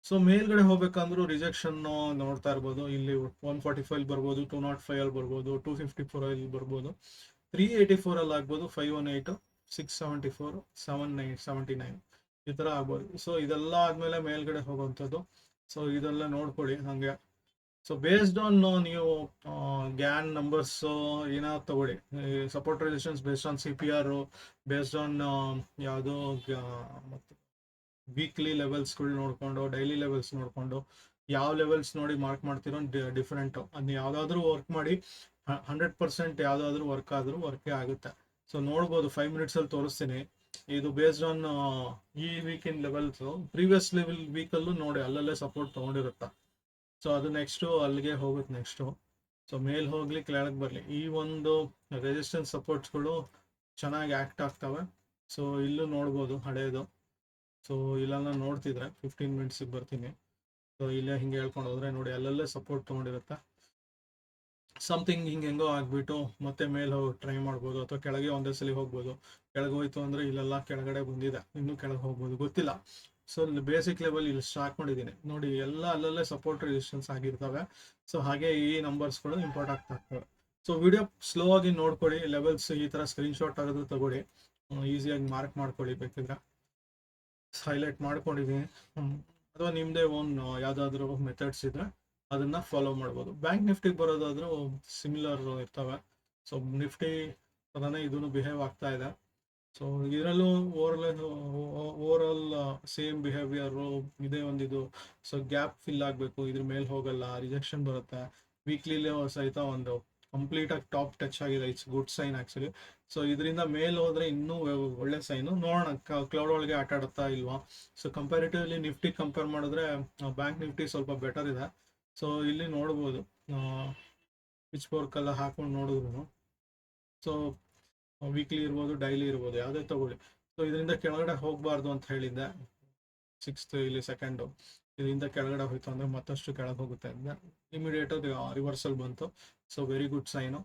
ಸೊ ಮೇಲ್ಗಡೆ ಹೋಗ್ಬೇಕಂದ್ರೂ ರಿಜೆಕ್ಷನ್ ನೋಡ್ತಾ ಇರ್ಬೋದು, ಇಲ್ಲಿ 145 ಬರ್ಬೋದು, 205 ಅಲ್ಲಿ ಬರ್ಬೋದು, 254 ಅಲ್ಲಿ ಬರ್ಬೋದು, 384 ಅಲ್ಲಿ ಆಗ್ಬೋದು, 518, 674, 779 ಈ ಥರ ಆಗ್ಬೋದು. ಸೊ ಇದೆಲ್ಲ ಆದಮೇಲೆ ಮೇಲ್ಗಡೆ ಹೋಗುವಂಥದ್ದು. ಸೊ ಇದೆಲ್ಲ ನೋಡ್ಕೊಳ್ಳಿ ಹಾಗೆ. ಸೊ ಬೇಸ್ಡ್ ಆನ್ ನೀವು ಗ್ಯಾನ್ ನಂಬರ್ಸ್ ಏನಾದ್ರು ತಗೊಳ್ಳಿ, support resistance based on CPR, based on ಯಾವುದೋ ಮತ್ತು ವೀಕ್ಲಿ ಲೆವೆಲ್ಸ್ಗಳು ನೋಡಿಕೊಂಡು, ಡೈಲಿ ಲೆವೆಲ್ಸ್ ನೋಡಿಕೊಂಡು, ಯಾವ ಲೆವೆಲ್ಸ್ ನೋಡಿ ಮಾರ್ಕ್ ಮಾಡ್ತಿರೋ ಡಿಫ್ರೆಂಟು. ಅದನ್ನ ಯಾವುದಾದ್ರೂ ವರ್ಕ್ ಮಾಡಿ 100% ಯಾವುದಾದ್ರೂ ವರ್ಕೇ ಆಗುತ್ತೆ. ಸೊ ನೋಡ್ಬೋದು, 5 ಮಿನಿಟ್ಸಲ್ಲಿ ತೋರಿಸ್ತೀನಿ. ಇದು ಬೇಸ್ಡ್ ಆನ್ ಈ ವೀಕಿನ ಲೆವೆಲ್ಸು, ಪ್ರೀವಿಯಸ್ ವೀಕಲ್ಲೂ ನೋಡಿ ಅಲ್ಲಲ್ಲೇ ಸಪೋರ್ಟ್ ತೊಗೊಂಡಿರುತ್ತೆ. ಸೊ ಅದು ನೆಕ್ಸ್ಟು ಅಲ್ಲಿಗೆ ಹೋಗುತ್ತೆ ನೆಕ್ಸ್ಟು. ಸೊ ಮೇಲ್ ಹೋಗ್ಲಿ ಕೆಳಗೆ ಬರಲಿ, ಈ ಒಂದು ರೆಸಿಸ್ಟೆನ್ಸ್ ಸಪೋರ್ಟ್ಸ್ಗಳು ಚೆನ್ನಾಗಿ ಆ್ಯಕ್ಟ್ ಆಗ್ತವೆ. ಸೊ ಇಲ್ಲೂ ನೋಡ್ಬೋದು ಹಳೇದು. ಸೊ ಇಲ್ಲೆಲ್ಲ ನೋಡ್ತಿದ್ರೆ 15 ಮಿನಿಟ್ಸಿಗೆ ಬರ್ತೀನಿ. ಸೊ ಇಲ್ಲೇ ಹಿಂಗೆ ಹೇಳ್ಕೊಂಡು ಹೋದ್ರೆ ನೋಡಿ ಅಲ್ಲಲ್ಲೇ ಸಪೋರ್ಟ್ ತೊಗೊಂಡಿರುತ್ತೆ. ಸಮಥಿಂಗ್ ಹೆಂಗೋ ಆಗ್ಬಿಟ್ಟು ಮತ್ತೆ ಮೇಲೆ ಹೋಗಿ ಟ್ರೈ ಮಾಡ್ಬೋದು, ಅಥವಾ ಕೆಳಗೆ ಒಂದೇ ಸಲ ಹೋಗ್ಬೋದು. ಕೆಳಗೆ ಹೋಯ್ತು ಅಂದರೆ ಇಲ್ಲೆಲ್ಲ ಕೆಳಗಡೆ ಬಂದಿದೆ, ಇನ್ನೂ ಕೆಳಗೆ ಹೋಗ್ಬೋದು, ಗೊತ್ತಿಲ್ಲ. ಸೊ ಬೇಸಿಕ್ ಲೆವೆಲ್ ಇಲ್ಲಿ ಸ್ಟಾರ್ಟ್ ಮಾಡಿದ್ದೀನಿ ನೋಡಿ, ಎಲ್ಲ ಅಲ್ಲಲ್ಲೇ ಸಪೋರ್ಟ್ ರೆಸಿಸ್ಟೆನ್ಸ್ ಆಗಿರ್ತವೆ. ಸೊ ಹಾಗೆ ಈ ನಂಬರ್ಸ್ಗಳು ಇಂಪಾರ್ಟ್ ಆಗ್ತಾ ಇರ್ತವೆ. ಸೊ ವಿಡಿಯೋ ಸ್ಲೋ ಆಗಿ ನೋಡ್ಕೊಳ್ಳಿ, ಲೆವೆಲ್ಸ್ ಈ ಥರ ಸ್ಕ್ರೀನ್ಶಾಟ್ ಆಗೋದು ತಗೊಳ್ಳಿ, ಈಸಿಯಾಗಿ ಮಾರ್ಕ್ ಮಾಡ್ಕೊಳ್ಳಿ, ಬೇಕಿದ್ರೆ ಹೈಲೈಟ್ ಮಾಡ್ಕೊಂಡಿದ್ದೀನಿ. ಅಥವಾ ನಿಮ್ಮದೇ ಓನ್ ಯಾವುದಾದ್ರೂ ಮೆಥಡ್ಸ್ ಇದ್ದರೆ ಅದನ್ನು ಫಾಲೋ ಮಾಡ್ಬೋದು. ಬ್ಯಾಂಕ್ ನಿಫ್ಟಿಗೆ ಬರೋದಾದರೂ ಸಿಮಿಲರ್ ಇರ್ತವೆ. ಸೊ ನಿಫ್ಟಿ ಥರನೇ ಇದೂ ಬಿಹೇವ್ ಆಗ್ತಾ ಇದೆ. ಸೊ ಇದರಲ್ಲೂ ಓವರಾಲ್ ಸೇಮ್ ಬಿಹೇವಿಯರು ಇದೇ ಒಂದಿದು. ಸೊ ಗ್ಯಾಪ್ ಫಿಲ್ ಆಗಬೇಕು, ಇದ್ರ ಮೇಲೆ ಹೋಗಲ್ಲ, ರಿಜೆಕ್ಷನ್ ಬರುತ್ತೆ. ವೀಕ್ಲಿಲೇ ಸಹಿತ ಒಂದು ಕಂಪ್ಲೀಟಾಗಿ ಟಾಪ್ ಟಚ್ ಆಗಿದೆ, it's good sign actually. So ಇದರಿಂದ ಮೇಲೆ ಹೋದರೆ ಇನ್ನೂ ಒಳ್ಳೆ ಸೈನು. ನೋಡೋಣ ಕ್ಲೌಡ್ ಒಳಗೆ ಆಟ ಆಡುತ್ತಾ ಇಲ್ವಾ. ಸೊ ಕಂಪ್ಯಾರಿಟಿವ್ಲಿ ನಿಫ್ಟಿ ಕಂಪೇರ್ ಮಾಡಿದ್ರೆ ಬ್ಯಾಂಕ್ ನಿಫ್ಟಿ ಸ್ವಲ್ಪ ಬೆಟರ್ ಇದೆ. ಸೊ ಇಲ್ಲಿ ನೋಡ್ಬೋದು, ಪಿಚ್ ವರ್ಕೆಲ್ಲ ಹಾಕೊಂಡು ನೋಡಿದ್ರು. ಸೊ ವೀಕ್ಲಿ ಇರ್ಬೋದು, ಡೈಲಿ ಇರ್ಬೋದು, ಯಾವುದೇ ತಗೊಳ್ಳಿ. ಸೊ ಇದರಿಂದ ಕೆಳಗಡೆ ಹೋಗಬಾರ್ದು ಅಂತ ಹೇಳಿದ್ದೆ, 6th ಇಲ್ಲಿ 2nd ಇದರಿಂದ ಕೆಳಗಡೆ ಹೋಯ್ತು ಅಂದರೆ ಮತ್ತಷ್ಟು ಕೆಳಗೆ ಹೋಗುತ್ತೆ ಅಂದರೆ ಇಮಿಡಿಯೇಟಾಗಿ ರಿವರ್ಸಲ್ ಬಂತು. So very good sign.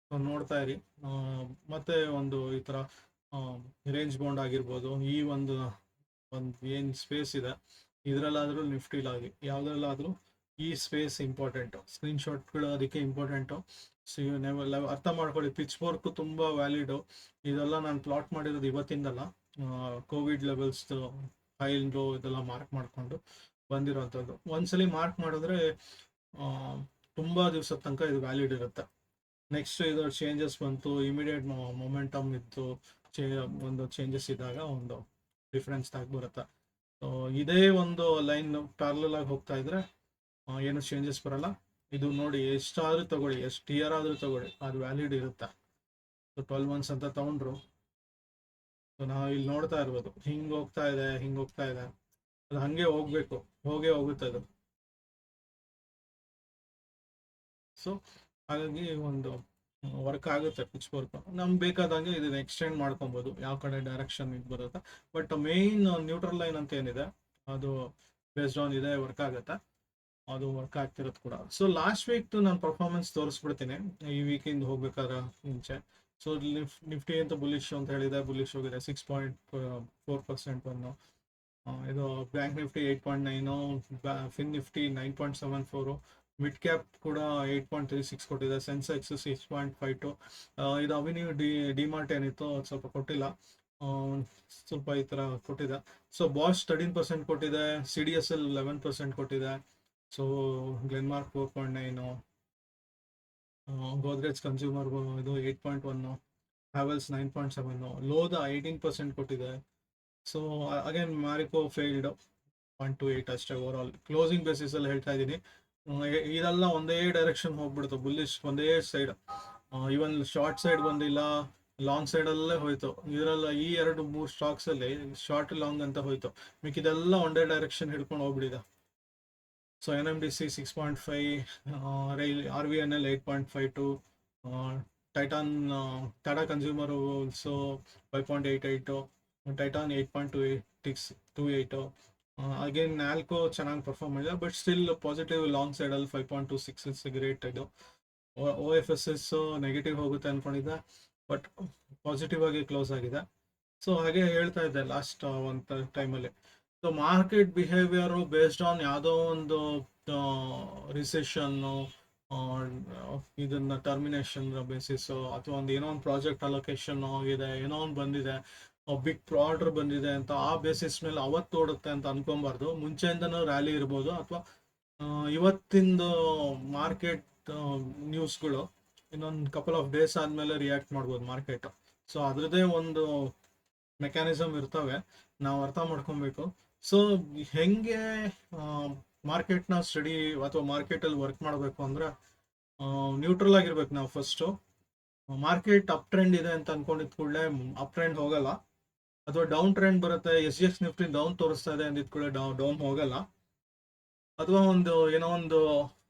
So ನೋಡ್ತಾ ಇರಿ. ಮತ್ತೆ ಒಂದು ಈ ಥರ ರೇಂಜ್ ಬೌಂಡ್ ಆಗಿರ್ಬೋದು, ಈ ಒಂದು ಏನು ಸ್ಪೇಸ್ ಇದೆ ಇದರಲ್ಲಾದರೂ ನಿಫ್ಟಿಲಾಗಿ ಯಾವುದ್ರಲ್ಲಾದರೂ ಈ ಸ್ಪೇಸ್ ಇಂಪಾರ್ಟೆಂಟು, ಸ್ಕ್ರೀನ್ಶಾಟ್ಗಳು ಅದಕ್ಕೆ ಇಂಪಾರ್ಟೆಂಟು. ಸೊ ಅರ್ಥ ಮಾಡ್ಕೊಳ್ಳಿ, ಪಿಚ್ ವರ್ಕು ತುಂಬ ವ್ಯಾಲಿಡು. ಇದೆಲ್ಲ ನಾನು ಪ್ಲಾಟ್ ಮಾಡಿರೋದು ಇವತ್ತಿಂದಲ್ಲ, ಕೋವಿಡ್ ಲೆವೆಲ್ಸ್ದು ಹೈ ಲೋ ಇದೆಲ್ಲ ಮಾರ್ಕ್ ಮಾಡಿಕೊಂಡು ಬಂದಿರೋವಂಥದ್ದು. ಒಂದ್ಸಲಿ ಮಾರ್ಕ್ ಮಾಡಿದ್ರೆ ತುಂಬ ದಿವಸದ ತನಕ ಇದು ವ್ಯಾಲಿಡ್ ಇರುತ್ತೆ. ನೆಕ್ಸ್ಟ್ ಇದು ಚೇಂಜಸ್ ಬಂತು, ಇಮಿಡಿಯೇಟ್ ಮೊಮೆಂಟಮ್ ಇತ್ತು, ಒಂದು ಚೇಂಜಸ್ ಇದ್ದಾಗ ಒಂದು ಡಿಫ್ರೆನ್ಸ್ ಆಗಿ ಬರುತ್ತೆ. ಸೊ ಇದೇ ಒಂದು ಲೈನ್ ಪ್ಯಾರಲಲ್ ಆಗಿ ಹೋಗ್ತಾ ಇದ್ರೆ ಏನು ಚೇಂಜಸ್ ಬರಲ್ಲ. ಇದು ನೋಡಿ, ಎಷ್ಟಾದರೂ ತಗೊಳ್ಳಿ, ಎಷ್ಟು ಇಯರ್ ಆದರೂ ತಗೊಳ್ಳಿ, ಅದು ವ್ಯಾಲಿಡ್ ಇರುತ್ತೆ. ಸೊ 12 months ಅಂತ ತಗೊಂಡ್ರು. ಸೊ ನಾವು ಇಲ್ಲಿ ನೋಡ್ತಾ ಇರ್ಬೋದು, ಹಿಂಗೆ ಹೋಗ್ತಾ ಇದೆ, ಅದು ಹಾಗೆ ಹೋಗ್ಬೇಕು, ಹೋಗೇ ಹೋಗುತ್ತೆ ಅದು. ಸೊ ಹಾಗಾಗಿ ಒಂದು ವರ್ಕ್ ಆಗುತ್ತೆ ಪಿಚ್ ವರ್ಕ್. ನಮ್ಗೆ ಬೇಕಾದಂಗೆ ಇದನ್ನ ಎಕ್ಸ್ಟೆಂಡ್ ಮಾಡ್ಕೊಬೋದು, ಯಾವ ಕಡೆ ಡೈರೆಕ್ಷನ್ ಇದು ಬರುತ್ತೆ. ಬಟ್ ಮೇನ್ ನ್ಯೂಟ್ರಲ್ ಲೈನ್ ಅಂತ ಏನಿದೆ ಅದು ಬೇಸ್ಡ್ ಆನ್ ಇದೆ ವರ್ಕ್ ಆಗುತ್ತೆ, ಅದು ವರ್ಕ್ ಆಗ್ತಿರೋದು ಕೂಡ. ಸೊ ಲಾಸ್ಟ್ ವೀಕ್ ನಾನು ಪರ್ಫಾರ್ಮೆನ್ಸ್ ತೋರಿಸ್ಬಿಡ್ತೀನಿ, ಈ ವೀಕಿಂದ ಹೋಗ್ಬೇಕಾದ್ರೆ ಮುಂಚೆ. ಸೊ ನಿಫ್ಟಿ ಅಂತ ಬುಲಿಶ್ ಅಂತ ಹೇಳಿದೆ, ಬುಲಿಶ್ ಹೋಗಿದೆ 6.4% ಒಂದು. ಇದು bank Nifty 8.9, fin Nifty 9.74, mid cap ಕೂಡ 8.36 ಕೊಟ್ಟಿದೆ, ಸೆನ್ಸೆಕ್ಸ್ 6.52. ಇದು ಅವಿನ್ಯೂ ಡಿಮಾರ್ಟ್ ಏನಿತ್ತು ಅದು ಸ್ವಲ್ಪ ಕೊಟ್ಟಿಲ್ಲ, ಸ್ವಲ್ಪ ಈ ಥರ ಕೊಟ್ಟಿದೆ. ಸೊ ಬಾಷ್ 13% ಕೊಟ್ಟಿದೆ, CDSL 11% ಕೊಟ್ಟಿದೆ. ಸೊ ಗ್ಲೆನ್ಮಾರ್ಕ್ 4.9, ಗೋದ್ರೇಜ್ ಕನ್ಸ್ಯೂಮರ್ ಇದು 8.1, ಹ್ಯಾವೆಲ್ಸ್ 9.7, ಲೋದ 18% ಕೊಟ್ಟಿದೆ. ಸೊ ಅಗೇನ್ ಮ್ಯಾರಿಕೋ ಫೇಲ್ಡ್ 0.28 ಅಷ್ಟೇ ಓವರ್ ಆಲ್. ಕ್ಲೋಸಿಂಗ್ ಬೇಸಿಸ್ ಅಲ್ಲಿ ಹೇಳ್ತಾ ಇದ್ದೀನಿ, ಇದೆಲ್ಲ ಒಂದೇ ಡೈರೆಕ್ಷನ್ ಹೋಗ್ಬಿಡ್ತು, ಬುಲ್ಲಿಶ್ ಒಂದೇ ಸೈಡ್, ಇವನ್ ಶಾರ್ಟ್ ಸೈಡ್ ಬಂದಿಲ್ಲ, ಲಾಂಗ್ ಸೈಡ್ ಅಲ್ಲೇ ಹೋಯ್ತು. ಇದರಲ್ಲ ಈ 2-3 ಸ್ಟಾಕ್ಸ್ ಅಲ್ಲಿ ಶಾರ್ಟ್ ಲಾಂಗ್ ಅಂತ ಹೋಯ್ತು, ಮಿಕ್ಕಿದೆಲ್ಲ ಒಂದೇ ಡೈರೆಕ್ಷನ್ ಹಿಡ್ಕೊಂಡು ಹೋಗ್ಬಿಟ್ಟಿದೆ. So NMDC 6.5, rail RVNL 8.52, Titan Tata consumer also 5.88, Titan 8.28. Again ನಾಲ್ಕು ಚೆನ್ನಾಗಿ ಪರ್ಫಾರ್ಮ್ ಮಾಡಿದೆ, but still positive long side ಅಲ್ಲಿ 5.26 ಇಸ್ ಗ್ರೇಟ್. ಇದು OFSS ನೆಗೆಟಿವ್ ಹೋಗುತ್ತೆ ಅನ್ಕೊಂಡಿದ್ದೆ, ಬಟ್ ಪಾಸಿಟಿವ್ ಆಗಿ ಕ್ಲೋಸ್ ಆಗಿದೆ. ಸೊ ಹಾಗೆ ಹೇಳ್ತಾ ಇದ್ದೆ ಲಾಸ್ಟ್ ಒಂದು ಟೈಮಲ್ಲಿ. So market behaviour based on ಯಾವುದೋ ಒಂದು ರಿಸೆಷನ್ನು, ಇದನ್ನ ಟರ್ಮಿನೇಷನ್ ಬೇಸಿಸ್, ಅಥವಾ ಒಂದು ಏನೋ ಒಂದು ಪ್ರಾಜೆಕ್ಟ್ ಅಲೊಕೇಶನ್ ಆಗಿದೆ, ಏನೋ ಒಂದು ಬಂದಿದೆ, ಬಿಗ್ ಆರ್ಡರ್ ಬಂದಿದೆ ಅಂತ ಆ ಬೇಸಿಸ್ ಮೇಲೆ ಅವತ್ತು ಓಡುತ್ತೆ ಅಂತ ಅನ್ಕೊಬಾರ್ದು. ಮುಂಚೆಯಿಂದನೂ ರ್ಯಾಲಿ ಇರ್ಬೋದು, ಅಥವಾ ಇವತ್ತಿಂದು ಮಾರ್ಕೆಟ್ ನ್ಯೂಸ್ಗಳು ಇನ್ನೊಂದು ಕಪಲ್ ಆಫ್ ಡೇಸ್ ಆದಮೇಲೆ ರಿಯಾಕ್ಟ್ ಮಾಡ್ಬೋದು ಮಾರ್ಕೆಟ್. ಸೊ ಅದ್ರದ್ದೇ ಒಂದು ಮೆಕ್ಯಾನಿಸಮ್ ಇರ್ತವೆ, ನಾವು ಅರ್ಥ ಮಾಡ್ಕೊಬೇಕು. ಸೊ ಹೆಂಗೆ ಮಾರ್ಕೆಟ್ನ ಸ್ಟಡಿ ಅಥವಾ ಮಾರ್ಕೆಟಲ್ಲಿ ವರ್ಕ್ ಮಾಡಬೇಕು ಅಂದರೆ, ನ್ಯೂಟ್ರಲ್ ಆಗಿರ್ಬೇಕು ನಾವು ಫಸ್ಟು. ಮಾರ್ಕೆಟ್ ಅಪ್ ಟ್ರೆಂಡ್ ಇದೆ ಅಂತ ಅನ್ಕೊಂಡಿದ್ ಕೂಡಲೇ ಅಪ್ ಟ್ರೆಂಡ್ ಹೋಗಲ್ಲ, ಅಥವಾ ಡೌನ್ ಟ್ರೆಂಡ್ ಬರುತ್ತೆ, SGX ನಿಫ್ಟಿ ಡೌನ್ ತೋರಿಸ್ತಾ ಇದೆ ಅಂದಿದ್ ಕೂಡಲೇ ಡೌನ್ ಹೋಗಲ್ಲ. ಅಥವಾ ಏನೋ ಒಂದು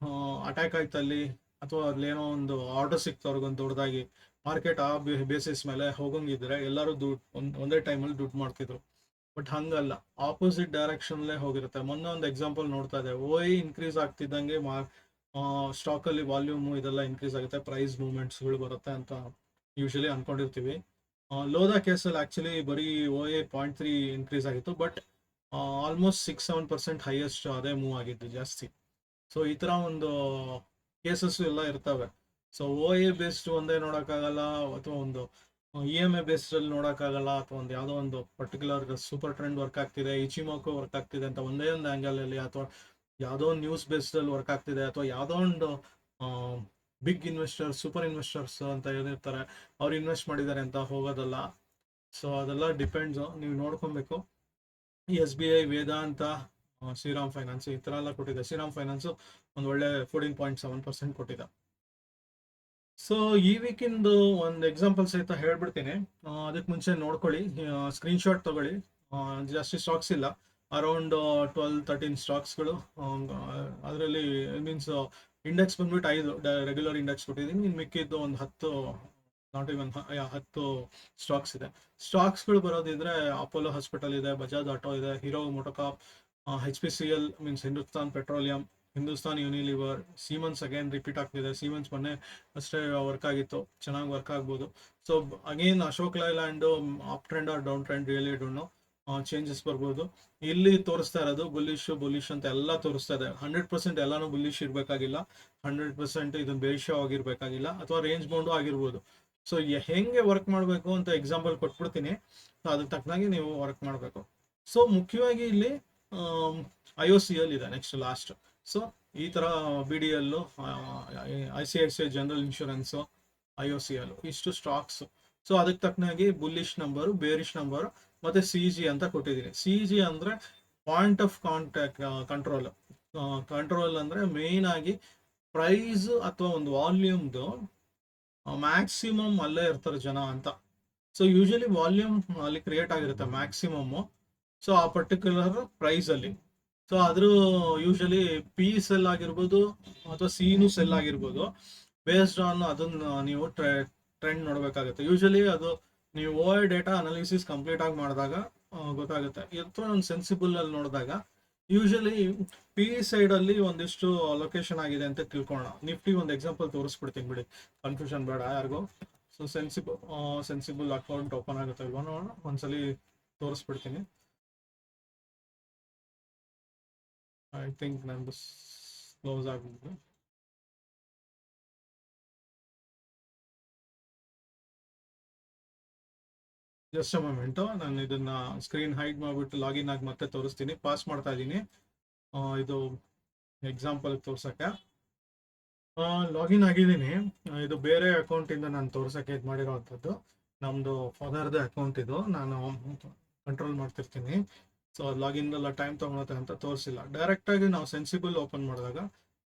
ಅಟ್ಯಾಕ್ ಆಯ್ತಲ್ಲಿ, ಅಥವಾ ಅಲ್ಲಿ ಏನೋ ಒಂದು ಆರ್ಡರ್ ಸಿಕ್ತವ್ರಿಗೊಂದು ದೊಡ್ಡದಾಗಿ, ಮಾರ್ಕೆಟ್ ಆ ಬೇಸಿಸ್ ಮೇಲೆ ಹೋಗಂಗಿದ್ರೆ ಎಲ್ಲರೂ ಒಂದೇ ಟೈಮಲ್ಲಿ ದುಡ್ಡು ಮಾಡ್ತಿದ್ರು. ಬಟ್ ಹಂಗಲ್ಲ, ಆಪೋಸಿಟ್ ಡೈರೆಕ್ಷನ್ಲೇ ಹೋಗಿರುತ್ತೆ. ಮೊನ್ನೆ ಒಂದು ಎಕ್ಸಾಂಪಲ್ ನೋಡ್ತಾ ಇದೆ, OI ಇನ್ಕ್ರೀಸ್ ಆಗ್ತಿದ್ದಂಗೆ ಸ್ಟಾಕಲ್ಲಿ ವಾಲ್ಯೂಮು ಇದೆಲ್ಲ ಇನ್ಕ್ರೀಸ್ ಆಗುತ್ತೆ, ಪ್ರೈಸ್ ಮೂವ್ಮೆಂಟ್ಸ್ಗಳು ಬರುತ್ತೆ ಅಂತ ಯೂಶಲಿ ಅನ್ಕೊಂಡಿರ್ತೀವಿ. ಲೋದಾ ಕೇಸಲ್ಲಿ ಆ್ಯಕ್ಚುಲಿ ಬರೀ OI 0.3 ಇನ್ಕ್ರೀಸ್ ಆಗಿತ್ತು, ಬಟ್ ಆಲ್ಮೋಸ್ಟ್ 6-7% ಹೈಯೆಸ್ಟ್ ಅದೇ ಮೂವ್ ಆಗಿದ್ದು ಜಾಸ್ತಿ. ಸೊ ಈ ಥರ ಒಂದು ಕೇಸಸ್ ಎಲ್ಲ ಇರ್ತವೆ. ಸೊ OI ಬೇಸ್ಡ್ ಒಂದೇ ನೋಡೋಕ್ಕಾಗಲ್ಲ, ಅಥವಾ ಒಂದು EMA ಬೇಸ್ಡಲ್ಲಿ ನೋಡೋಕ್ಕಾಗಲ್ಲ, ಅಥವಾ ಒಂದು ಯಾವುದೋ ಒಂದು ಪರ್ಟಿಕ್ಯುಲರ್ ಸೂಪರ್ ಟ್ರೆಂಡ್ ವರ್ಕ್ ಆಗ್ತಿದೆ, ಇಚಿಮೋಕೋ ವರ್ಕ್ ಆಗ್ತಿದೆ ಅಂತ ಒಂದೇ ಒಂದು ಆ್ಯಂಗಲಲ್ಲಿ, ಅಥವಾ ಯಾವುದೋ ಒಂದು ನ್ಯೂಸ್ ಬೇಸ್ಡಲ್ಲಿ ವರ್ಕ್ ಆಗ್ತಿದೆ, ಅಥವಾ ಯಾವುದೋ ಒಂದು ಬಿಗ್ ಇನ್ವೆಸ್ಟರ್ಸ್, ಸೂಪರ್ ಇನ್ವೆಸ್ಟರ್ಸ್ ಅಂತ ಏನಿರ್ತಾರೆ ಅವ್ರು ಇನ್ವೆಸ್ಟ್ ಮಾಡಿದ್ದಾರೆ ಅಂತ ಹೋಗೋದಲ್ಲ. ಸೊ ಅದೆಲ್ಲ ಡಿಪೆಂಡ್ಸು, ನೀವು ನೋಡ್ಕೊಬೇಕು. SBI, ವೇದಾಂತ, ಶ್ರೀರಾಮ್ ಫೈನಾನ್ಸ್ ಈ ಥರ ಎಲ್ಲ ಕೊಟ್ಟಿದೆ. ಶ್ರೀರಾಮ್ ಫೈನಾನ್ಸು ಒಂದು ಒಳ್ಳೆ 14.7% ಕೊಟ್ಟಿದೆ. ಸೊ ಈ ವೀಕಿಂದು ಒಂದು ಎಕ್ಸಾಂಪಲ್ ಸಹಿತ ಹೇಳ್ಬಿಡ್ತೀನಿ, ಅದಕ್ಕೆ ಮುಂಚೆ ನೋಡ್ಕೊಳ್ಳಿ, ಸ್ಕ್ರೀನ್ಶಾಟ್ ತಗೊಳ್ಳಿ. ಜಾಸ್ತಿ ಸ್ಟಾಕ್ಸ್ ಇಲ್ಲ, ಅರೌಂಡ್ 12-13 ಸ್ಟಾಕ್ಸ್ಗಳು. ಅದರಲ್ಲಿ ಮೀನ್ಸ್ ಇಂಡೆಕ್ಸ್ ಬಂದ್ಬಿಟ್ಟು 5 ರೆಗ್ಯುಲರ್ ಇಂಡೆಕ್ಸ್ ಕೊಟ್ಟಿದ್ದೀನಿ, ಇನ್ನು ಮಿಕ್ಕಿದ್ದು ಒಂದು 10 ಸ್ಟಾಕ್ಸ್ ಇದೆ. ಸ್ಟಾಕ್ಸ್ಗಳು ಬರೋದಿದ್ರೆ ಅಪೋಲೋ ಹಾಸ್ಪಿಟಲ್ ಇದೆ, ಬಜಾಜ್ ಆಟೋ ಇದೆ, Hero MotoCorp, HPCL means Hindustan Petroleum, Hindustan Unilever, Siemens again repeat ಆಗ್ತಿದೆ. ಸೀಮನ್ಸ್ ಮೊನ್ನೆ ಅಷ್ಟೇ ವರ್ಕ್ ಆಗಿತ್ತು, ಚೆನ್ನಾಗಿ ವರ್ಕ್ ಆಗ್ಬೋದು. So again Ashok Leyland up trend or down trend really don't know, changes ಬರ್ಬೋದು. ಇಲ್ಲಿ ತೋರಿಸ್ತಾ ಇರೋದು ಬುಲ್ಲಿಶ್ ಅಂತ ಎಲ್ಲ ತೋರಿಸ್ತಾ ಇದೆ. 100% ಎಲ್ಲಾನು ಬುಲ್ಲಿಶ್ ಇರಬೇಕಾಗಿಲ್ಲ, 100% ಇದನ್ನ ಬೇರಿಶ್ ಆಗಿರ್ಬೇಕಾಗಿಲ್ಲ, ಅಥವಾ ರೇಂಜ್ ಬೌಂಡು ಆಗಿರ್ಬೋದು. ಸೊ ಹೆಂಗೆ ವರ್ಕ್ ಮಾಡಬೇಕು ಅಂತ ಎಕ್ಸಾಂಪಲ್ ಕೊಟ್ಬಿಡ್ತೀನಿ, ಸೊ ಅದಕ್ಕೆ ತಕ್ಕನಾಗಿ ನೀವು ವರ್ಕ್ ಮಾಡಬೇಕು. ಸೊ ಮುಖ್ಯವಾಗಿ ಇಲ್ಲಿ IOCL ಇದೆ ನೆಕ್ಸ್ಟ್ ಲಾಸ್ಟ್. ಸೊ ಈ ಥರ BDL, ICICI general insurance, IOCL ಇಷ್ಟು ಸ್ಟಾಕ್ಸ್. ಸೊ ಅದಕ್ಕೆ ತಕ್ಕನಾಗಿ ಬುಲ್ಲಿಶ್ ನಂಬರು, ಬೇರಿಶ್ ನಂಬರು, ಮತ್ತೆ CG ಅಂತ ಕೊಟ್ಟಿದ್ದೀನಿ. CG ಅಂದರೆ ಪಾಯಿಂಟ್ ಆಫ್ ಕಂಟ್ರೋಲ್ ಅಂದರೆ ಮೇಯ್ನ್ ಆಗಿ ಪ್ರೈಸ್ ಅಥವಾ ಒಂದು ವಾಲ್ಯೂಮ್ದು ಮ್ಯಾಕ್ಸಿಮಮ್ ಅಲ್ಲೇ ಇರ್ತಾರೆ ಜನ ಅಂತ. ಸೊ ಯೂಶಲಿ ವಾಲ್ಯೂಮ್ ಅಲ್ಲಿ ಕ್ರಿಯೇಟ್ ಆಗಿರುತ್ತೆ ಮ್ಯಾಕ್ಸಿಮಮ್ಮು, ಸೊ ಆ ಪರ್ಟಿಕ್ಯುಲರ್ ಪ್ರೈಸಲ್ಲಿ. ಸೊ ಅದ್ರ ಯೂಶಲಿ P ಸೆಲ್ ಆಗಿರ್ಬೋದು, ಅಥವಾ Cನು ಸೆಲ್ ಆಗಿರ್ಬೋದು, ಬೇಸ್ಡ್ ಆನ್ ಅದನ್ನ ನೀವು ಟ್ರೆಂಡ್ ನೋಡಬೇಕಾಗುತ್ತೆ. ಯೂಶಲಿ ಅದು ನೀವು OI ಡೇಟಾ ಅನಾಲಿಸಿಸ್ ಕಂಪ್ಲೀಟ್ ಆಗಿ ಮಾಡಿದಾಗ ಗೊತ್ತಾಗುತ್ತೆ. ಅಥವಾ ಒಂದು ಸೆನ್ಸಿಬಲ್ ಅಲ್ಲಿ ನೋಡಿದಾಗ ಯೂಶಲಿ P ಸೈಡಲ್ಲಿ ಒಂದಿಷ್ಟು ಲೊಕೇಶನ್ ಆಗಿದೆ ಅಂತ ತಿಳ್ಕೊಳ್ಳೋಣ. ನಿಫ್ಟಿ ಒಂದು ಎಕ್ಸಾಂಪಲ್ ತೋರಿಸ್ಬಿಡ್ತೀನಿ ಬಿಡಿ, ಕನ್ಫ್ಯೂಷನ್ ಬೇಡ ಯಾರಿಗೂ. ಸೊ ಸೆನ್ಸಿಬಲ್ ಅಕೌಂಟ್ ಓಪನ್ ಆಗುತ್ತೆ ಇಲ್ವಾ ನೋಡೋಣ, ಒಂದ್ಸಲಿ ತೋರಿಸ್ಬಿಡ್ತೀನಿ. ಐ ಥಿಂಕ್ ನಂದು ಕ್ಲೋಸ್ ಆಗಿದೆ. ಜಸ್ಟ್ ಮೊಮೆಂಟು, ನಾನು ಇದನ್ನ ಸ್ಕ್ರೀನ್ ಹೈಡ್ ಮಾಡಿಬಿಟ್ಟು ಲಾಗಿನ್ ಆಗಿ ಮತ್ತೆ ತೋರಿಸ್ತೀನಿ. ಪಾಸ್ ಮಾಡ್ತಾ ಇದ್ದೀನಿ ಇದು ಎಕ್ಸಾಂಪಲ್ ತೋರ್ಸಕ್ಕೆ. ಲಾಗಿನ್ ಆಗಿದ್ದೀನಿ. ಇದು ಬೇರೆ ಅಕೌಂಟಿಂದ ನಾನು ತೋರ್ಸಕ್ಕೆ ಇದು ಮಾಡಿರೋವಂಥದ್ದು. ನಮ್ಮದು ಫಾದರ್ದೇ ಅಕೌಂಟ್ ಇದು, ನಾನು ಕಂಟ್ರೋಲ್ ಮಾಡ್ತಿರ್ತೀನಿ. ಸೊ ಲಾಗಿನ್ ಎಲ್ಲ ಟೈಮ್ ತೊಗೊಳುತ್ತೆ ಅಂತ ತೋರಿಸಿಲ್ಲ. ಡೈರೆಕ್ಟಾಗಿ ನಾವು ಸೆನ್ಸಿಬಲ್ ಓಪನ್ ಮಾಡಿದಾಗ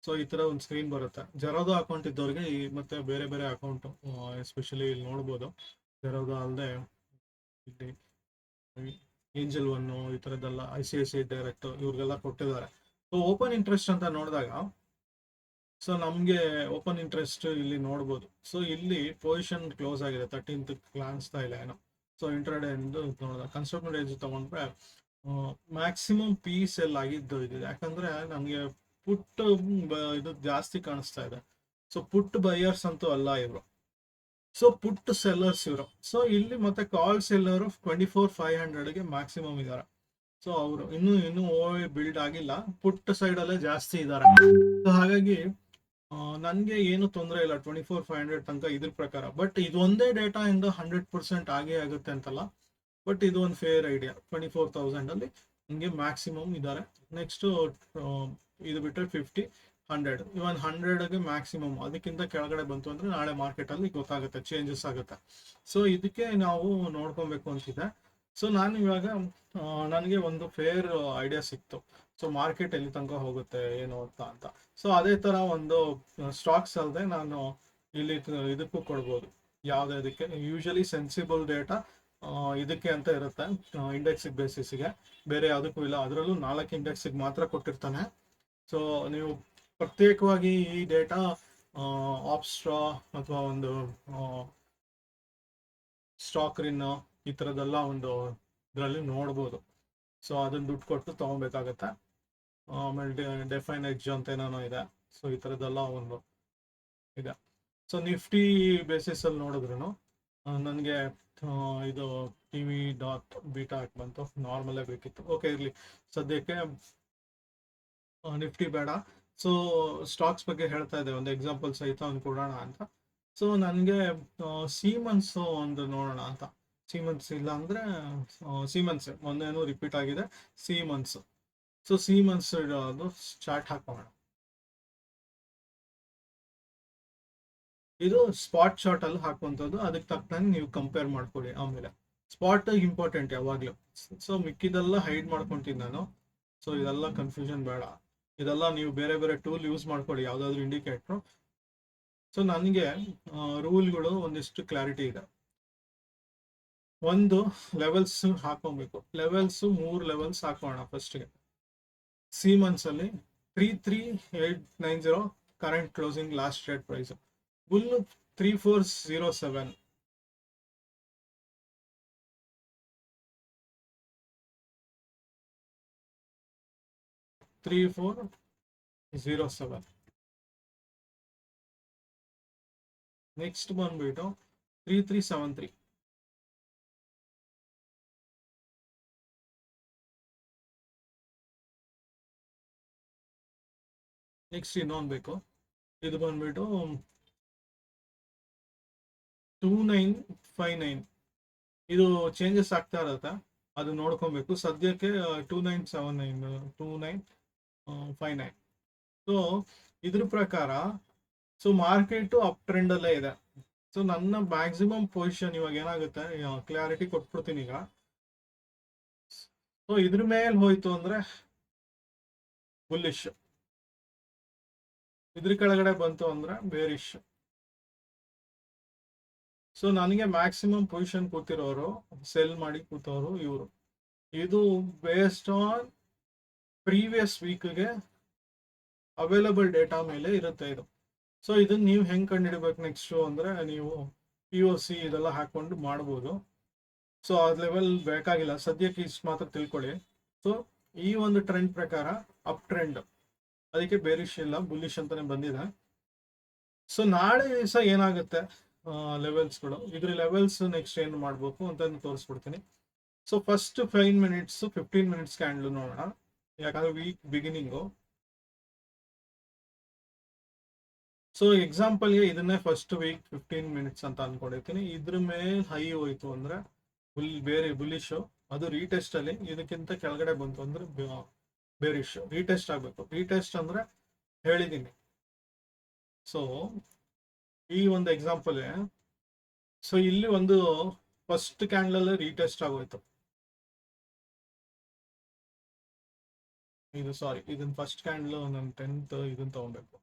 ಸೊ ಈ ಥರ ಒಂದು ಸ್ಕ್ರೀನ್ ಬರುತ್ತೆ. ಜೆರೋದಾ ಅಕೌಂಟ್ ಇದ್ದವ್ರಿಗೆ ಈ ಮತ್ತೆ ಬೇರೆ ಬೇರೆ ಅಕೌಂಟು ಎಸ್ಪೆಷಲಿ ಇಲ್ಲಿ ನೋಡ್ಬೋದು. ಜೆರೋದಾ ಅಲ್ಲದೆ ಇಲ್ಲಿ ಏಂಜಲ್ ಒನ್ನು ಈ ಥರದ್ದೆಲ್ಲ ICICI ಡೈರೆಕ್ಟ್ ಇವ್ರಿಗೆಲ್ಲ ಕೊಟ್ಟಿದ್ದಾರೆ. ಸೊ ಓಪನ್ ಇಂಟ್ರೆಸ್ಟ್ ಅಂತ ನೋಡಿದಾಗ ಸೊ ನಮಗೆ ಓಪನ್ ಇಂಟ್ರೆಸ್ಟ್ ಇಲ್ಲಿ ನೋಡ್ಬೋದು. ಸೊ ಇಲ್ಲಿ ಪೊಸಿಷನ್ ಕ್ಲೋಸ್ ಆಗಿದೆ, 13th ಕಾಣಿಸ್ತಾ ಇಲ್ಲ ಏನೋ. ಸೊ ಇಂಟ್ರಾಡೇ ಎಂದು ನೋಡಿದಾಗ ಕನ್ಸ್ಯೂಮರ್ ಏಜ್ ತೊಗೊಂಡ್ರೆ ಮ್ಯಾಕ್ಸಿಮಮ್ ಪಿ ಸೆಲ್ ಆಗಿದ್ದು ಇದಿದೆ. ಯಾಕಂದ್ರೆ ನಮಗೆ ಪುಟ್ ಇದು ಜಾಸ್ತಿ ಕಾಣಿಸ್ತಾ ಇದೆ. ಸೊ ಪುಟ್ ಬೈಯರ್ಸ್ ಅಂತೂ ಅಲ್ಲ ಇವರು, ಸೊ ಪುಟ್ ಸೆಲ್ಲರ್ಸ್ ಇವರು. ಸೊ ಇಲ್ಲಿ ಮತ್ತೆ ಕಾಲ್ ಸೆಲ್ಲರು 24,500ಗೆ ಮ್ಯಾಕ್ಸಿಮಮ್ ಇದ್ದಾರೆ. ಸೊ ಅವರು ಇನ್ನೂ ಬಿಲ್ಡ್ ಆಗಿಲ್ಲ, ಪುಟ್ ಸೈಡಲ್ಲೇ ಜಾಸ್ತಿ ಇದ್ದಾರೆ. ಸೊ ಹಾಗಾಗಿ ನನಗೆ ಏನು ತೊಂದರೆ ಇಲ್ಲ 24,500 ತನಕ ಇದ್ರ ಪ್ರಕಾರ. ಬಟ್ ಇದು ಒಂದೇ ಡೇಟಾ ಇಂದ 100% ಆಗೇ ಆಗುತ್ತೆ ಅಂತಲ್ಲ. ಬಟ್ ಇದು ಒಂದು ಫೇರ್ ಐಡಿಯಾ. 24,000 ಅಲ್ಲಿ ನಿಮಗೆ ಮ್ಯಾಕ್ಸಿಮಮ್ ಇದ್ದಾರೆ. ನೆಕ್ಸ್ಟ್ ಇದು ಬಿಟ್ಟರೆ 50, 100, ಇವನ್ 100ಗೆ ಮ್ಯಾಕ್ಸಿಮಮ್. ಅದಕ್ಕಿಂತ ಕೆಳಗಡೆ ಬಂತು ಅಂದ್ರೆ ನಾಳೆ ಮಾರ್ಕೆಟಲ್ಲಿ ಗೊತ್ತಾಗುತ್ತೆ, ಚೇಂಜಸ್ ಆಗುತ್ತೆ. ಸೊ ಇದಕ್ಕೆ ನಾವು ನೋಡ್ಕೊಬೇಕು ಅಂತಿದೆ. ಸೊ ನಾನು ಇವಾಗ ನನಗೆ ಒಂದು ಫೇರ್ ಐಡಿಯಾ ಸಿಕ್ತು. ಸೊ ಮಾರ್ಕೆಟ್ ಎಲ್ಲಿ ತನಕ ಹೋಗುತ್ತೆ ಏನು ಅಂತ. ಸೊ ಅದೇ ಥರ ಒಂದು ಸ್ಟಾಕ್ಸ್ ಅಲ್ಲದೆ ನಾನು ಇಲ್ಲಿ ಇದಕ್ಕೂ ಕೊಡ್ಬೋದು. ಯಾವುದಕ್ಕೆ ಯೂಶಲಿ ಸೆನ್ಸಿಬಲ್ ಡೇಟಾ ಇದಕ್ಕೆ ಅಂತ ಇರುತ್ತೆ, ಇಂಡೆಕ್ಸಿಗೆ ಬೇಸಿಸ್ಗೆ, ಬೇರೆ ಯಾವುದಕ್ಕೂ ಇಲ್ಲ. ಅದರಲ್ಲೂ 4 ಇಂಡೆಕ್ಸಿಗೆ ಮಾತ್ರ ಕೊಟ್ಟಿರ್ತಾನೆ. ಸೊ ನೀವು ಪ್ರತ್ಯೇಕವಾಗಿ ಈ ಡೇಟಾ ಆಪ್ಸ್ಟ್ರಾ ಅಥವಾ ಒಂದು ಸ್ಟಾಕ್ ರಿನ್ ಈ ಥರದ್ದೆಲ್ಲ ಒಂದು ಇದರಲ್ಲಿ ನೋಡ್ಬೋದು. ಸೊ ಅದನ್ನ ದುಡ್ಡು ಕೊಟ್ಟು ತೊಗೊಬೇಕಾಗತ್ತೆ. ಆಮೇಲೆ ಡೆಫೈನ್ ಎಡ್ಜ್ ಅಂತ ಏನೋ ಇದೆ. ಸೊ ಈ ಥರದ್ದೆಲ್ಲ ಒಂದು ಇದೆ. ಸೊ ನಿಫ್ಟಿ ಬೇಸಿಸಲ್ಲಿ ನೋಡಿದ್ರು ನನಗೆ ಇದು TV.beta ಬಂತು, ನಾರ್ಮಲ್ಲೇ ಬೇಕಿತ್ತು. ಓಕೆ ಇರಲಿ, ಸದ್ಯಕ್ಕೆ ನಿಫ್ಟಿ ಬೇಡ. ಸೊ ಸ್ಟಾಕ್ಸ್ ಬಗ್ಗೆ ಹೇಳ್ತಾ ಇದೆ, ಒಂದು ಎಕ್ಸಾಂಪಲ್ ಸಹಿತ ಒಂದು ಕೊಡೋಣ ಅಂತ. ಸೊ ನನಗೆ ಸೀಮನ್ಸ್ ಒಂದು ನೋಡೋಣ ಅಂತ. ಸೀಮನ್ಸ್ ಇಲ್ಲ ಅಂದರೆ ಸೀಮನ್ಸ್ ಒಂದೇನು ರಿಪೀಟ್ ಆಗಿದೆ, ಸೀಮನ್ಸ್. ಸೊ ಸೀಮನ್ಸ್ ಅದು ಚಾರ್ಟ್ ಹಾಕೋಣ. ಇದು ಸ್ಪಾಟ್ ಚಾರ್ಟ್ ಅಲ್ಲಿ ಹಾಕುವಂಥದ್ದು. ಅದಕ್ಕೆ ತಕ್ಕಂಗೆ ನೀವು ಕಂಪೇರ್ ಮಾಡ್ಕೊಳ್ಳಿ. ಆಮೇಲೆ ಸ್ಪಾಟ್ ಇಂಪಾರ್ಟೆಂಟ್ ಯಾವಾಗಲೂ. ಸೊ ಮಿಕ್ಕಿದೆಲ್ಲ ಹೈಡ್ ಮಾಡ್ಕೊಂತೀನಿ ನಾನು. ಸೊ ಇದೆಲ್ಲ ಕನ್ಫ್ಯೂಷನ್ ಬೇಡ. ಇದೆಲ್ಲ ನೀವು ಬೇರೆ ಬೇರೆ ಟೂಲ್ ಯೂಸ್ ಮಾಡ್ಕೊಳ್ಳಿ, ಯಾವುದಾದ್ರೂ ಇಂಡಿಕೇಟ್ರು. ಸೊ ನನಗೆ ರೂಲ್ಗಳು ಒಂದಿಷ್ಟು ಕ್ಲಾರಿಟಿ ಇದೆ. ಒಂದು ಲೆವೆಲ್ಸ್ ಹಾಕೊಬೇಕು. ಲೆವೆಲ್ಸ್ 3 ಲೆವೆಲ್ಸ್ ಹಾಕೋಣ. ಫಸ್ಟ್ಗೆ ಸೀಮನ್ಸ್ ಅಲ್ಲಿ 33,890 current closing last trade price. Bull 3407. Next ಬಂದ್ಬಿಟ್ಟು 3373. ನೆಕ್ಸ್ಟ್ ಇನ್ನೊಂದು ಬೇಕು, ಇದು ಬಂದ್ಬಿಟ್ಟು 2959. ಇದು ಚೇಂಜಸ್ ಆಗ್ತಾ ಇರತ್ತೆ, ಅದು ನೋಡ್ಕೊಬೇಕು. ಸದ್ಯಕ್ಕೆ 2979, 2959. ಸೊ ಇದ್ರ ಪ್ರಕಾರ ಸೊ ಮಾರ್ಕೆಟು ಅಪ್ ಟ್ರೆಂಡ್ ಅಲ್ಲೇ ಇದೆ. ಸೊ ನನ್ನ ಮ್ಯಾಕ್ಸಿಮಮ್ ಪೊಸಿಷನ್ ಇವಾಗ ಏನಾಗುತ್ತೆ, ಕ್ಲಾರಿಟಿ ಕೊಟ್ಬಿಡ್ತೀನಿ ಈಗ. ಸೊ ಇದ್ರ ಮೇಲೆ ಹೋಯ್ತು ಅಂದ್ರೆ ಬುಲ್ಲಿಶ್, ಇದ್ರ ಕೆಳಗಡೆ ಬಂತು ಅಂದ್ರೆ ಬೇರಿಶ್. ಸೊ ನನಗೆ ಮ್ಯಾಕ್ಸಿಮಮ್ ಪೊಸಿಷನ್ ಕೂತಿರೋರು, ಸೆಲ್ ಮಾಡಿ ಕೂತವರು ಇವರು. ಇದು ಬೇಸ್ಡ್ ಆನ್ ಪ್ರೀವಿಯಸ್ ವೀಕ್ಗೆ ಅವೈಲಬಲ್ ಡೇಟಾ ಮೇಲೆ ಇರುತ್ತೆ ಇದು. ಸೊ ಇದನ್ನ ನೀವು ಹೆಂಗೆ ಕಂಡುಹಿಡಬೇಕು ನೆಕ್ಸ್ಟು ಅಂದರೆ ನೀವು POC ಇದೆಲ್ಲ ಹಾಕೊಂಡು ಮಾಡ್ಬೋದು. ಸೊ ಆ ಲೆವೆಲ್ ಬೇಕಾಗಿಲ್ಲ, ಸದ್ಯಕ್ಕೆ ಇಷ್ಟು ಮಾತ್ರ ತಿಳ್ಕೊಳ್ಳಿ. ಸೊ ಈ ಒಂದು ಟ್ರೆಂಡ್ ಪ್ರಕಾರ ಅಪ್ ಟ್ರೆಂಡ್, ಅದಕ್ಕೆ ಬೇರಿಶ್ ಇಲ್ಲ, ಬುಲ್ಲಿಶ್ ಅಂತಾನೆ ಬಂದಿದೆ. ಸೊ ನಾಳೆ ದಿವಸ ಏನಾಗುತ್ತೆ ಲೆವೆಲ್ಸ್ಗಳು, ಇದ್ರ ಲೆವೆಲ್ಸ್ ನೆಕ್ಸ್ಟ್ ಏನು ಮಾಡಬೇಕು ಅಂತ ತೋರಿಸ್ಬಿಡ್ತೀನಿ. So first 5 minutes 15 minutes candle ನೋಡೋಣ, ಯಾಕಂದ್ರೆ ವೀಕ್ ಬಿಗಿನಿಂಗು. ಸೊ ಎಕ್ಸಾಂಪಲ್ಗೆ ಇದನ್ನೇ ಫಸ್ಟ್ ವೀಕ್ 15 ಮಿನಿಟ್ಸ್ ಅಂತ ಅನ್ಕೊಂಡಿರ್ತೀನಿ. ಇದ್ರ ಮೇಲೆ ಹೈ ಹೋಯ್ತು ಅಂದ್ರೆ ಬೇರೆ ಬುಲಿಶ್, ಅದು ರೀಟೆಸ್ಟ್ ಅಲ್ಲಿ ಇದಕ್ಕಿಂತ ಕೆಳಗಡೆ ಬಂತು ಅಂದ್ರೆ ಬೇರಿಶ್. ರೀಟೆಸ್ಟ್ ಆಗ್ಬೇಕು. ರೀಟೆಸ್ಟ್ ಅಂದ್ರೆ ಹೇಳಿದೀನಿ. ಸೊ ಈ ಒಂದು ಎಕ್ಸಾಂಪಲ್, ಸೊ ಇಲ್ಲಿ ಒಂದು ಫಸ್ಟ್ ಕ್ಯಾಂಡಲ್ ರೀಟೆಸ್ಟ್ ಆಗೋಯ್ತು. ಇದು ಸಾರಿ, ಇದನ್ನ ಫಸ್ಟ್ ಕ್ಯಾಂಡಲ್ ನಾನು 10th ಇದನ್ನ ತಗೊಬೇಕು.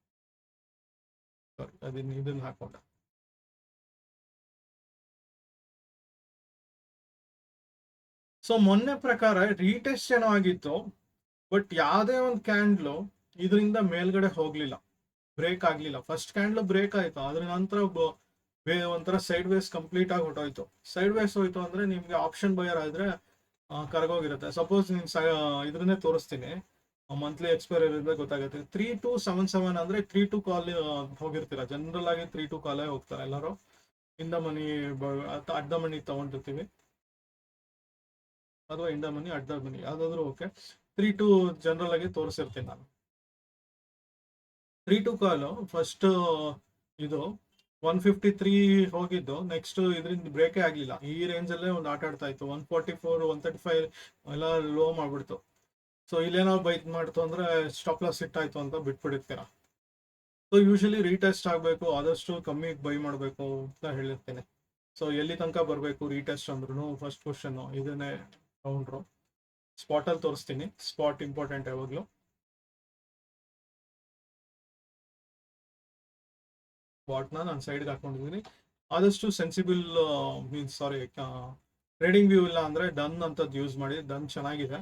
ಸಾರಿ, ಇದನ್ನ ಹಾಕೊಂಡ. ಸೊ ಮೊನ್ನೆ ಪ್ರಕಾರ ರೀಟೆಸ್ಟ್ ಏನೋ ಆಗಿತ್ತು, ಬಟ್ ಯಾವುದೇ ಒಂದು ಕ್ಯಾಂಡ್ಲು ಇದರಿಂದ ಮೇಲ್ಗಡೆ ಹೋಗ್ಲಿಲ್ಲ, ಬ್ರೇಕ್ ಆಗ್ಲಿಲ್ಲ. ಫಸ್ಟ್ ಕ್ಯಾಂಡ್ಲು ಬ್ರೇಕ್ ಆಯ್ತು, ಅದ್ರ ನಂತರ ಒಂಥರ ಸೈಡ್ ವೇಸ್ ಕಂಪ್ಲೀಟ್ ಆಗಿ ಹೊಟ್ಟೋಯ್ತು. ಸೈಡ್ ವೇಸ್ ಹೋಯ್ತು ಅಂದ್ರೆ ನಿಮ್ಗೆ ಆಪ್ಷನ್ ಬಯರ್ ಆದ್ರೆ ಕರ್ಗೋಗಿರುತ್ತೆ. ಸಪೋಸ್ ನೀನ್ ಇದ್ರನ್ನೇ ತೋರಿಸ್ತೀನಿ, ಮಂತ್ಲಿ ಎಕ್ಸ್ಪೈರ್ ಇರೋದ್ರೆ ಗೊತ್ತಾಗುತ್ತೆ. 3277 ಅಂದ್ರೆ 3 to ಕಾಲ್ ಹೋಗಿರ್ತೀರಾ. ಜನರಲ್ ಆಗಿ 3 to ಕಾಲೇ ಹೋಗ್ತಾರೆ ಎಲ್ಲರೂ. ಇಂದ ಮನಿ ಅಡ್ಡ ಮನಿ ತಗೊಂಡಿರ್ತೀವಿ, ಅಥವಾ ಇಂಡ ಮನಿ ಅಡ್ಡ ಮನಿ ಯಾವ್ದಾದ್ರು ಓಕೆ. 3 to ಜನರಲ್ ಆಗಿ ತೋರಿಸಿರ್ತೀನಿ ನಾನು. 3 to ಕಾಲು ಫಸ್ಟ್ ಇದು 153 ಹೋಗಿದ್ದು, ನೆಕ್ಸ್ಟ್ ಇದರಿಂದ ಬ್ರೇಕೇ ಆಗ್ಲಿಲ್ಲ. ಈ ರೇಂಜ್ ಅಲ್ಲೇ ಒಂದು ಆಟ ಆಡ್ತಾ ಇತ್ತು. 144 135 ಎಲ್ಲ ಲೋ ಮಾಡ್ಬಿಡ್ತು. ಸೊ ಇಲ್ಲೇನೋ ಬೈಟ್ ಮಾಡ್ತು ಅಂದ್ರೆ ಸ್ಟಾಪ್ ಲಾಸ್ ಹಿಟ್ ಆಯ್ತು ಅಂತ ಬಿಟ್ಬಿಡಿರ್ತೀರ. ಸೊ ಯೂಶಲಿ ರೀಟೆಸ್ಟ್ ಆಗಬೇಕು, ಆದಷ್ಟು ಕಮ್ಮಿ ಬೈ ಮಾಡಬೇಕು ಅಂತ ಹೇಳಿರ್ತೇನೆ. ಸೊ ಎಲ್ಲಿ ತನಕ ಬರಬೇಕು ರೀಟೆಸ್ಟ್ ಅಂದ್ರೂ ಫಸ್ಟ್ ಕ್ವಶನ್ ಇದನ್ನೇ ತಗೊಂಡ್ರು. ಸ್ಪಾಟಲ್ಲಿ ತೋರಿಸ್ತೀನಿ. ಸ್ಪಾಟ್ ಇಂಪಾರ್ಟೆಂಟ್ ಯಾವಾಗಲೂ. ಸ್ಪಾಟ್ನ ನಾನು ಸೈಡ್ಗೆ ಹಾಕೊಂಡಿದ್ದೀನಿ. ಆದಷ್ಟು ಸೆನ್ಸಿಬಲ್ ಮೀನ್ಸ್ ಸಾರಿ ಟ್ರೇಡಿಂಗ್ ವ್ಯೂ ಇಲ್ಲ ಅಂದ್ರೆ ಡನ್ ಅಂತದ್ದು ಯೂಸ್ ಮಾಡಿ. ಡನ್ ಚೆನ್ನಾಗಿದೆ,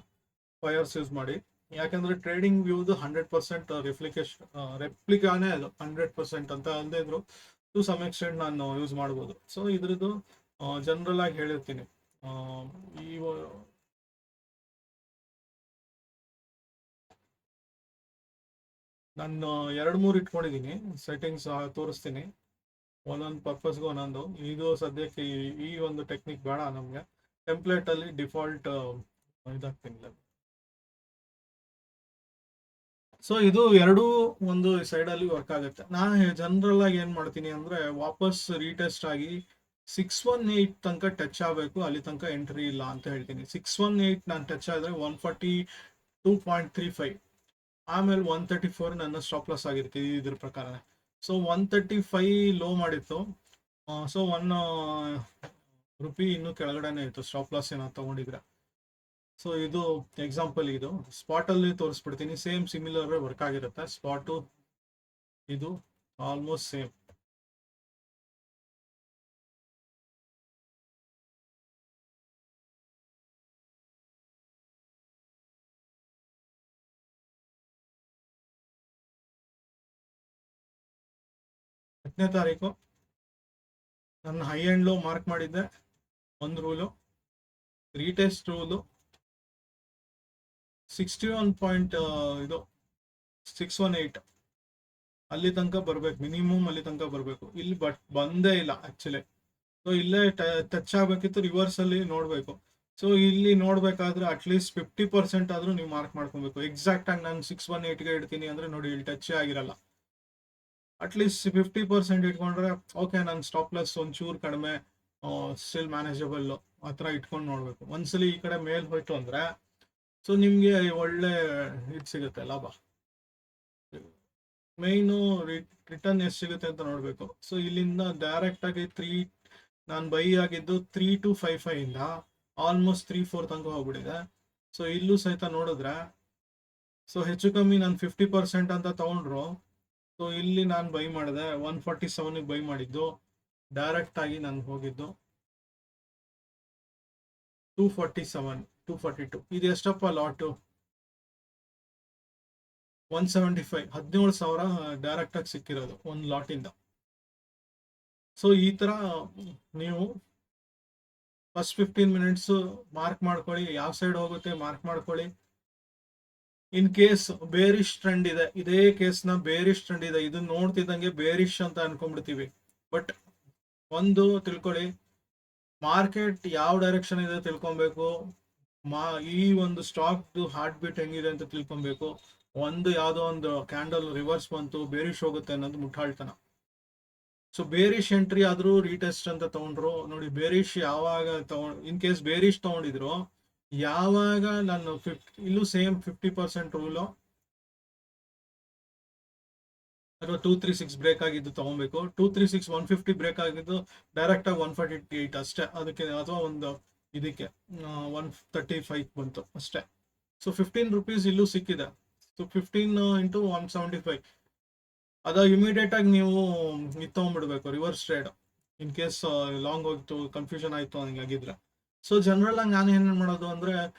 ಫೈರ್ಸ್ ಯೂಸ್ ಮಾಡಿ. ಯಾಕಂದ್ರೆ ಟ್ರೇಡಿಂಗ್ ವ್ಯೂದು 100% ರೆಪ್ಲಿಕಾನೇ ಅದು. 100% ಅಂತ ಅಲ್ಲದೆ ಇದ್ರು ಟು ಸಮ್ ಎಕ್ಸ್ಟೆಂಟ್ ನಾನು ಯೂಸ್ ಮಾಡ್ಬೋದು. ಸೊ ಇದ್ರದ್ದು ಜನರಲ್ ಆಗಿ ಹೇಳಿರ್ತೀನಿ. ಈ ನಾನು 2-3 ಇಟ್ಕೊಂಡಿದ್ದೀನಿ ಸೆಟ್ಟಿಂಗ್ಸ್, ತೋರಿಸ್ತೀನಿ ಒಂದೊಂದು ಪರ್ಪಸ್ಗೂ ಒಂದೊಂದು. ಇದು ಸದ್ಯಕ್ಕೆ ಈ ಒಂದು ಟೆಕ್ನಿಕ್ ಬೇಡ ನಮಗೆ. ಟೆಂಪ್ಲೇಟ್ ಅಲ್ಲಿ ಡಿಫಾಲ್ಟ್ ಇದಾಗ್ತೀನಿ. ಸೊ ಇದು ಎರಡೂ ಒಂದು ಸೈಡ್ ಅಲ್ಲಿ ವರ್ಕ್ ಆಗುತ್ತೆ. ನಾನು ಜನರಲ್ ಆಗಿ ಏನ್ ಮಾಡ್ತೀನಿ ಅಂದ್ರೆ ವಾಪಸ್ ರೀಟೆಸ್ಟ್ ಆಗಿ 618 ತನಕ ಟಚ್ ಆಗಬೇಕು, ಅಲ್ಲಿ ತನಕ ಎಂಟ್ರಿ ಇಲ್ಲ ಅಂತ ಹೇಳ್ತೀನಿ. 618 ನಾನು ಟಚ್ ಆದ್ರೆ 142.35, ಆಮೇಲೆ 134 ನನ್ನ ಸ್ಟಾಪ್ ಲಾಸ್ ಆಗಿರ್ತೀವಿ ಇದ್ರ ಪ್ರಕಾರ. ಸೊ 135 ಲೋ ಮಾಡಿತ್ತು. ಸೊ 1 ರೂಪಿ ಇನ್ನೂ ಕೆಳಗಡೆನೆ ಇತ್ತು ಸ್ಟಾಪ್ ಲಾಸ್ ಏನೋ ತಗೊಂಡಿದ್ರೆ. ಸೊ ಇದು ಎಕ್ಸಾಂಪಲ್. ಇದು ಸ್ಪಾಟ್ ಅಲ್ಲಿ ತೋರಿಸ್ಬಿಡ್ತೀನಿ. ಸೇಮ್ ಸಿಮಿಲರ್ ವರ್ಕ್ ಆಗಿರುತ್ತೆ. ಸ್ಪಾಟು ಇದು ಆಲ್ಮೋಸ್ಟ್ ಸೇಮ್. ಹತ್ತನೇ ತಾರೀಕು ನನ್ನ ಹೈ ಎಂಡ್ ಲೋ ಮಾರ್ಕ್ ಮಾಡಿದ್ದೆ. ಒಂದು ರೂಲು, ರೀಟೆಸ್ಟ್ ರೂಲು 61 ಇದು 618 ಅಲ್ಲಿ ತನಕ ಬರ್ಬೇಕು, ಮಿನಿಮಮ್ ಅಲ್ಲಿ ತನಕ ಬರ್ಬೇಕು. ಇಲ್ಲಿ ಬಟ್ ಬಂದೇ ಇಲ್ಲ ಆಕ್ಚುಲಿ. ಸೊ ಇಲ್ಲೇ ಟಚ್ ಆಗ್ಬೇಕಿತ್ತು, ರಿವರ್ಸ್ ಅಲ್ಲಿ ನೋಡ್ಬೇಕು. ಸೊ ಇಲ್ಲಿ ನೋಡ್ಬೇಕಾದ್ರೆ ಅಟ್ಲೀಸ್ಟ್ 50% ಆದ್ರೂ ನೀವು ಮಾರ್ಕ್ ಮಾಡ್ಕೊಬೇಕು. ಎಕ್ಸಾಕ್ಟ್ ಆಗಿ ನಾನು 618ಗೆ ಇಡ್ತೀನಿ ಅಂದ್ರೆ ನೋಡಿ ಇಲ್ಲಿ ಟಚ್ ಆಗಿರಲ್ಲ. ಅಟ್ಲೀಸ್ಟ್ 50% ಇಟ್ಕೊಂಡ್ರೆ ಓಕೆ, ನನ್ನ ಸ್ಟಾಪ್ ಲಾಸ್ ಒಂಚೂರು ಕಡಿಮೆ, ಸ್ಟಿಲ್ ಮ್ಯಾನೇಜಬಲ್ ಆ ಥರ ಇಟ್ಕೊಂಡು ನೋಡ್ಬೇಕು. ಒಂದ್ಸಲಿ ಈ ಕಡೆ ಮೇಲ್ ಹೋಯ್ತು ಅಂದ್ರೆ ಸೊ ನಿಮ್ಗೆ ಒಳ್ಳೆ ಇದು ಸಿಗುತ್ತೆ, ಲಾಭ. ಮೈನು ರಿಟರ್ನ್ ಎಷ್ಟು ಸಿಗುತ್ತೆ ಅಂತ ನೋಡ್ಬೇಕು. ಸೊ ಇಲ್ಲಿಂದ ಡೈರೆಕ್ಟ್ ಆಗಿ ನಾನು ಬೈ ಆಗಿದ್ದು 3255 ಇಂದ ಆಲ್ಮೋಸ್ಟ್ 34 ತನಕ ಹೋಗ್ಬಿಟ್ಟಿದೆ. ಸೊ ಇಲ್ಲೂ ಸಹಿತ ನೋಡಿದ್ರೆ ಸೊ ಹೆಚ್ಚು ಕಮ್ಮಿ ನಾನು 50% ಅಂತ ತಗೊಂಡ್ರು. ಸೊ ಇಲ್ಲಿ ನಾನು ಬೈ ಮಾಡಿದೆ 147ಗೆ ಬೈ ಮಾಡಿದ್ದು. ಡೈರೆಕ್ಟ್ ಆಗಿ ನಾನು ಹೋಗಿದ್ದು 247 242. ಇದು ಎಷ್ಟಪ್ಪ ಲಾಟು? 175, 17,000 ಡೈರೆಕ್ಟ್ ಆಗಿ ಸಿಕ್ಕಿರೋದು ಒಂದು ಲಾಟಿಂದ. ಸೊ ಈ ತರ ನೀವು ಫಸ್ಟ್ 15 ಮಿನಿಟ್ಸ್ ಮಾರ್ಕ್ ಮಾಡ್ಕೊಳ್ಳಿ, ಯಾವ ಸೈಡ್ ಹೋಗುತ್ತೆ ಮಾರ್ಕ್ ಮಾಡ್ಕೊಳ್ಳಿ. ಇನ್ ಕೇಸ್ ಬೇರಿಶ್ ಟ್ರೆಂಡ್ ಇದೆ, ಇದೇ ಕೇಸ್ನ ಬೇರಿಶ್ ಟ್ರೆಂಡ್ ಇದೆ, ಇದನ್ನ ನೋಡ್ತಿದ್ದಂಗೆ ಬೇರಿಶ್ ಅಂತ ಅನ್ಕೊಂಡ್ಬಿಡ್ತೀವಿ. ಬಟ್ ಒಂದು ತಿಳ್ಕೊಳ್ಳಿ, ಮಾರ್ಕೆಟ್ ಯಾವ ಡೈರೆಕ್ಷನ್ ಇದೆ ತಿಳ್ಕೊಬೇಕು. ಈ ಒಂದು ಸ್ಟಾಕ್ ಹಾರ್ಟ್ ಬೀಟ್ ಹೆಂಗಿದೆ ಅಂತ ತಿಳ್ಕೊಬೇಕು. ಯಾವುದೋ ಒಂದು ಕ್ಯಾಂಡಲ್ ರಿವರ್ಸ್ ಬಂತು ಬೇರಿಶ್ ಹೋಗುತ್ತೆ ಅನ್ನೋದು ಮುಟ್ಟಾಳ್ತನ. ಸೊ ಬೇರಿಶ್ ಎಂಟ್ರಿ ಆದ್ರೂ ರೀಟೆಸ್ಟ್ ಅಂತ ತಗೊಂಡ್ರು ನೋಡಿ. ಬೇರಿಶ್ ಯಾವಾಗ ಇನ್ ಕೇಸ್ ಬೇರಿಶ್ ತಗೊಂಡಿದ್ರು ಯಾವಾಗ ನಾನು ಇಲ್ಲೂ ಸೇಮ್ 50% ರೂಲು, ಅಥವಾ 236 ಬ್ರೇಕ್ ಆಗಿದ್ದು ತಗೊಬೇಕು. 236 150 ಬ್ರೇಕ್ ಆಗಿದ್ದು ಡೈರೆಕ್ಟ್ ಆಗಿ 148 ಅಷ್ಟೇ ಅದಕ್ಕೆ, ಅಥವಾ ಒಂದು ಇದಕ್ಕೆ 135 ಬಂತು ಅಷ್ಟೇ. ಸೊ 15 ರುಪೀಸ್ ಇಲ್ಲೂ ಸಿಕ್ಕಿದೆ. ಸೊ 15 ಇಂಟು 175 ಅದ ಇಮಿಡಿಯೇಟ್ ಆಗಿ ನೀವು ಇದು ತಗೊಂಡ್ಬಿಡ್ಬೇಕು, reverse trade. In case long ಹೋಗ್ತು, ಕನ್ಫ್ಯೂಷನ್ ಆಯ್ತು ಹಂಗಾಗಿದ್ರೆ. ಸೊ ಜನರಲ್ ಆಗಿ ನಾನು ಏನೇನು ಮಾಡೋದು ಅಂದ್ರೆ,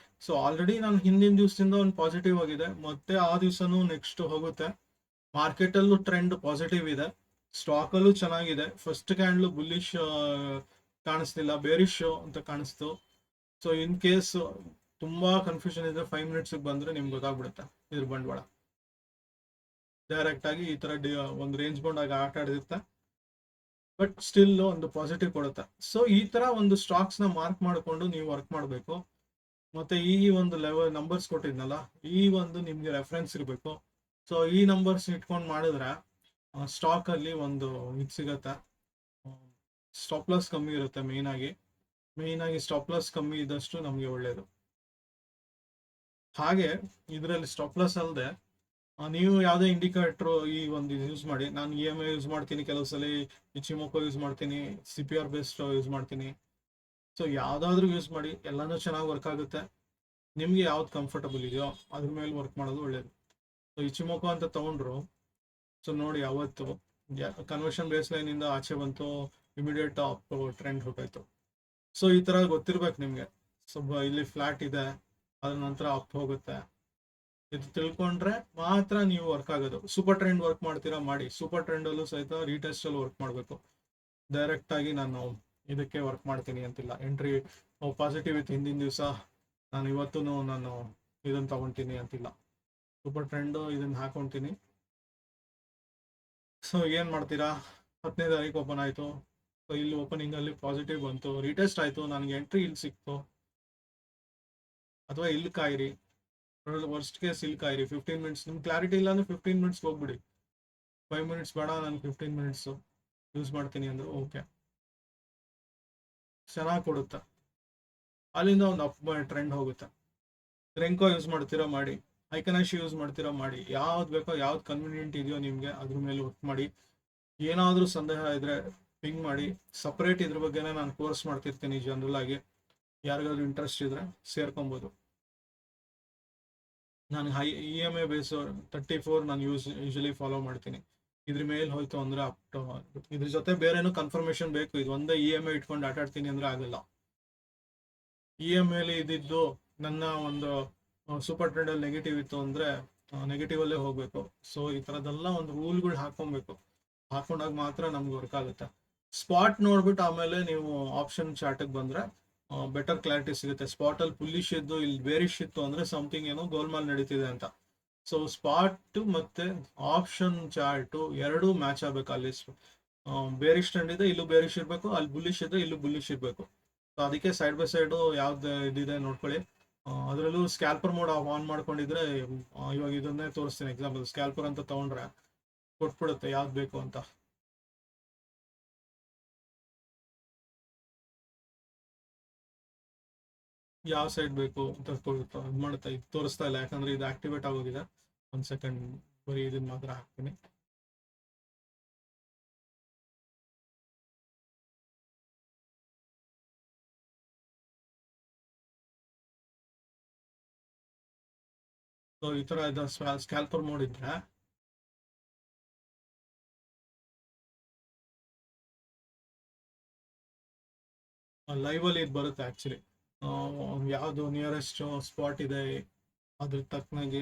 ಸೊ ಆಲ್ರೆಡಿ ನಾನು ಹಿಂದಿನ ದಿವಸದಿಂದ ಒಂದು ಪಾಸಿಟಿವ್ ಆಗಿದೆ, ಮತ್ತೆ ಆ ದಿವಸನೂ ನೆಕ್ಸ್ಟ್ ಹೋಗುತ್ತೆ. ಮಾರ್ಕೆಟ್ ಅಲ್ಲೂ ಟ್ರೆಂಡ್ ಪಾಸಿಟಿವ್ ಇದೆ, ಸ್ಟಾಕ್ ಅಲ್ಲೂ ಚೆನ್ನಾಗಿದೆ. ಫಸ್ಟ್ ಕ್ಯಾಂಡ್ಲು ಬುಲ್ಲಿಶ್ ಕಾಣಿಸ್ತಿಲ್ಲ, ಬೇರಿಶ್ ಅಂತ ಕಾಣಿಸ್ತು. ಸೊ ಇನ್ ಕೇಸ್ ತುಂಬಾ ಕನ್ಫ್ಯೂಷನ್ ಇದೆ, 5 ಮಿನಿಟ್ಸ್ ಬಂದ್ರೆ ನಿಮ್ಗೆ ಗೊತ್ತಾಗ್ಬಿಡುತ್ತೆ ಇದ್ರ ಬಂಡವಾಳ ಡೈರೆಕ್ಟ್ ಆಗಿ ಈ ತರ ಒಂದು ರೇಂಜ್ ಬೌಂಡ್ ಆಗಿ ಆಟ ಆಡಿರುತ್ತೆ, ಬಟ್ ಸ್ಟಿಲ್ ಒಂದು ಪಾಸಿಟಿವ್ ಕೊಡುತ್ತೆ. ಸೊ ಈ ತರ ಒಂದು ಸ್ಟಾಕ್ಸ್ ನ ಮಾರ್ಕ್ ಮಾಡಿಕೊಂಡು ನೀವು ವರ್ಕ್ ಮಾಡಬೇಕು. ಮತ್ತೆ ಈ ಒಂದು ಲೆವೆಲ್ ನಂಬರ್ಸ್ ಕೊಟ್ಟಿದ್ನಲ್ಲ, ಈ ಒಂದು ನಿಮ್ಗೆ ರೆಫರೆನ್ಸ್ ಇರಬೇಕು. ಸೊ ಈ ನಂಬರ್ಸ್ ಇಟ್ಕೊಂಡು ಮಾಡಿದ್ರೆ ಸ್ಟಾಕ್ ಅಲ್ಲಿ ಒಂದು ಇದು ಸಿಗತ್ತೆ. ಸ್ಟಾಪ್ ಲಾಸ್ ಕಮ್ಮಿ ಇರುತ್ತೆ, ಮೇನ್ ಆಗಿ ಸ್ಟಾಪ್ ಲಾಸ್ ಕಮ್ಮಿ ಇದ್ದಷ್ಟು ನಮಗೆ ಒಳ್ಳೇದು. ಹಾಗೆ ಇದರಲ್ಲಿ ಸ್ಟಾಪ್ ಲಾಸ್ ಅಲ್ಲದೆ ನೀವು ಯಾವುದೇ ಇಂಡಿಕೇಟರ್ ಈ ಒಂದು ಯೂಸ್ ಮಾಡಿ. ನಾನು EMA ಯೂಸ್ ಮಾಡ್ತೀನಿ, ಕೆಲವು ಸಲ ಇಚಿಮೋಕೋ ಯೂಸ್ ಮಾಡ್ತೀನಿ, CPR ಬೇಸ್ಡ್ ಯೂಸ್ ಮಾಡ್ತೀನಿ. ಸೊ ಯಾವ್ದಾದ್ರು ಯೂಸ್ ಮಾಡಿ, ಎಲ್ಲಾನು ಚೆನ್ನಾಗಿ ವರ್ಕ್ ಆಗುತ್ತೆ. ನಿಮ್ಗೆ ಯಾವ್ದು ಕಂಫರ್ಟಬಲ್ ಇದೆಯೋ ಅದ್ರ ಮೇಲೆ ವರ್ಕ್ ಮಾಡೋದು ಒಳ್ಳೇದು. ಸೊ ಇಚಿಮೋಕೋ ಅಂತ ತಗೊಂಡ್ರು, ಸೊ ನೋಡಿ ಅವತ್ತು ಕನ್ವರ್ಷನ್ ಬೇಸ್ ಲೈನ್ ಇಂದ ಆಚೆ ಬಂತು, ಇಮಿಡಿಯೇಟ್ ಅಪ್ ಟ್ರೆಂಡ್ ಹೊರಟಾಯ್ತು. ಸೊ ಈ ತರ ಗೊತ್ತಿರ್ಬೇಕು ನಿಮ್ಗೆ. ಸ್ವಲ್ಪ ಇಲ್ಲಿ ಫ್ಲಾಟ್ ಇದೆ, ಅದ್ರ ನಂತರ ಅಪ್ ಹೋಗುತ್ತೆ, ಇದು ತಿಳ್ಕೊಂಡ್ರೆ ಮಾತ್ರ ನೀವು ವರ್ಕ್ ಆಗೋದು. ಸೂಪರ್ ಟ್ರೆಂಡ್ ವರ್ಕ್ ಮಾಡ್ತೀರಾ ಮಾಡಿ, ಸೂಪರ್ ಟ್ರೆಂಡ್ ಅಲ್ಲೂ ಸಹಿತ ರೀಟೆಸ್ಟ್ ಅಲ್ಲಿ ವರ್ಕ್ ಮಾಡಬೇಕು. ಡೈರೆಕ್ಟ್ ಆಗಿ ನಾನು ಇದಕ್ಕೆ ವರ್ಕ್ ಮಾಡ್ತೀನಿ ಅಂತಿಲ್ಲ. ಎಂಟ್ರಿ ಪಾಸಿಟಿವ್ ಇತ್ತು ಹಿಂದಿನ ದಿವಸ, ನಾನು ಇವತ್ತು ನಾನು ಇದನ್ನ ತಗೊಂತೀನಿ ಅಂತಿಲ್ಲ. ಸೂಪರ್ ಟ್ರೆಂಡ್ ಇದನ್ನ ಹಾಕೊಂತೀನಿ. ಸೊ ಏನ್ ಮಾಡ್ತೀರಾ, 10ನೇ ತಾರೀಕು ಓಪನ್ ಆಯ್ತು. ಸೊ ಇಲ್ಲಿ ಓಪನಿಂಗ್ ಅಲ್ಲಿ ಪಾಸಿಟಿವ್ ಬಂತು, ರೀಟೆಸ್ಟ್ ಆಯ್ತು, ನನಗೆ ಎಂಟ್ರಿ ಇಲ್ಲಿ ಸಿಕ್ತು. ಅಥವಾ ಇಲ್ಲಿ ಕಾಯಿರಿ, ವರ್ಸ್ಟ್ ಕೇಸ್ ಇಲ್ಲಿ ಕಾಯಿರಿ. 15 ಮಿನಿಟ್ಸ್ ನಿಮ್ಗೆ ಕ್ಲಾರಿಟಿ ಇಲ್ಲ ಅಂದ್ರೆ 15 ಮಿನಿಟ್ಸ್ ಹೋಗ್ಬಿಡಿ. 5 ಮಿನಿಟ್ಸ್ ಬೇಡ, ನಾನು 15 ಮಿನಿಟ್ಸ್ ಯೂಸ್ ಮಾಡ್ತೀನಿ ಅಂದ್ರೆ ಓಕೆ, ಚೆನ್ನಾಗಿ ಕೊಡುತ್ತೆ. ಅಲ್ಲಿಂದ ಒಂದು ಅಪ್ ಟ್ರೆಂಡ್ ಹೋಗುತ್ತೆ. ರೆಂಕೋ ಯೂಸ್ ಮಾಡ್ತೀರಾ ಮಾಡಿ, ಐಕನಾಶಿ ಯೂಸ್ ಮಾಡ್ತೀರಾ ಮಾಡಿ, ಯಾವ್ದು ಬೇಕೋ ಯಾವ್ದು ಕನ್ವೀನಿಯಂಟ್ ಇದೆಯೋ ನಿಮ್ಗೆ ಅದ್ರ ಮೇಲೆ ವರ್ಕ್ ಮಾಡಿ. ಏನಾದ್ರೂ ಸಂದೇಹ ಇದ್ರೆ ಪಿಂಗ್ ಮಾಡಿ. ಸಪ್ರೇಟ್ ಇದ್ರ ಬಗ್ಗೆನೇ ನಾನು ಕೋರ್ಸ್ ಮಾಡ್ತಿರ್ತೀನಿ ಜನರಲ್ ಆಗಿ, ಯಾರಿಗಾದ್ರೂ ಇಂಟ್ರೆಸ್ಟ್ ಇದ್ರೆ ಸೇರ್ಕೊಬೋದು. ನಾನು EMA ಬೇಸ್ 34 ನಾನು ಯೂಶಲಿ ಫಾಲೋ ಮಾಡ್ತೀನಿ. ಇದ್ರ ಮೇಲೆ ಹೋಯ್ತು ಅಂದ್ರೆ ಇದ್ರ ಜೊತೆ ಬೇರೆನೂ ಕನ್ಫರ್ಮೇಶನ್ ಬೇಕು. ಇದು ಒಂದೇ EMA ಇಟ್ಕೊಂಡು ಆಟಾಡ್ತೀನಿ ಅಂದ್ರೆ ಆಗಲ್ಲ. EMA ಅಲ್ಲಿ ಇದ್ದಿದ್ದು ನನ್ನ ಒಂದು ಸೂಪರ್ ಟ್ರೆಂಡ್ ಅಲ್ಲಿ ನೆಗೆಟಿವ್ ಇತ್ತು ಅಂದ್ರೆ ನೆಗೆಟಿವ್ ಅಲ್ಲೇ ಹೋಗ್ಬೇಕು. ಸೊ ಈ ತರದೆಲ್ಲ ಒಂದು ರೂಲ್ಗಳು ಹಾಕೊಂಡಾಗ ಮಾತ್ರ ನಮ್ಗೆ ವರ್ಕ್ ಆಗುತ್ತೆ. ಸ್ಪಾಟ್ ನೋಡ್ಬಿಟ್ಟು ಆಮೇಲೆ ನೀವು ಆಪ್ಷನ್ ಚಾರ್ಟಿಗೆ ಬಂದ್ರೆ ಬೆಟರ್ ಕ್ಲಾರಿಟಿ ಸಿಗುತ್ತೆ. ಸ್ಪಾಟ್ ಅಲ್ಲಿ ಬುಲ್ಲಿಶ್ ಇದ್ದು ಇಲ್ಲಿ ಬೇರಿಶ್ ಇತ್ತು ಅಂದ್ರೆ ಸಮಥಿಂಗ್ ಏನೋ ಗೋಲ್ಮಾಲ್ ನಡೀತಿದೆ ಅಂತ. ಸೊ ಸ್ಪಾಟ್ ಮತ್ತೆ ಆಪ್ಷನ್ ಚಾರ್ಟ್ ಎರಡೂ ಮ್ಯಾಚ್ ಆಗ್ಬೇಕು. ಅಲ್ಲಿ ಬೇರಿಶ್ ಟ್ರೆಂಡ್ ಇದೆ, ಇಲ್ಲೂ ಬೇರಿಶ್ ಇರ್ಬೇಕು, ಅಲ್ಲಿ ಬುಲ್ಲಿಶ್ ಇದೆ, ಇಲ್ಲೂ ಬುಲ್ಲಿಶ್ ಇರ್ಬೇಕು. ಸೊ ಅದಕ್ಕೆ ಸೈಡ್ ಬೈ ಸೈಡ್ ಯಾವ್ದು ಇದಿದೆ ನೋಡ್ಕೊಳ್ಳಿ. ಅದರಲ್ಲೂ ಸ್ಕ್ಯಾಲ್ಪರ್ ಮೋಡ್ ಆನ್ ಮಾಡ್ಕೊಂಡಿದ್ರೆ, ಇವಾಗ ಇದನ್ನೇ ತೋರಿಸ್ತೀನಿ ಎಕ್ಸಾಂಪಲ್. ಸ್ಕ್ಯಾಲ್ಪರ್ ಅಂತ ತಗೊಂಡ್ರೆ ಕೊಟ್ಬಿಡುತ್ತೆ ಯಾವ್ದು ಬೇಕು ಅಂತ. ಯಾವ ಸೈಡ್ ಬೇಕು ಅಂತ ಇದು ಮಾಡುತ್ತಾ, ಇದು ತೋರಿಸ್ತಾ ಇಲ್ಲ ಯಾಕಂದ್ರೆ ಇದು ಆಕ್ಟಿವೇಟ್ ಆಗೋಗಿದೆ. 1 ಸೆಕೆಂಡ್, ಬರೀ ಇದನ್ನ ಮಾತ್ರ ಹಾಕ್ತೀನಿ. ಸೊ ಈ ತರ ಇದು ಸ್ಕ್ಯಾಲ್ಪರ್ ಮೋಡ್ ಇದ್ರೆ ಲೈವ್ ಅಲ್ಲಿ ಇದು ಬರುತ್ತೆ ಆಕ್ಚುಲಿ. ಯಾವುದು ನಿಯರೆಸ್ಟ್ ಸ್ಪಾಟ್ ಇದೆ ಅದ್ರ ತಕ್ಕನಾಗಿ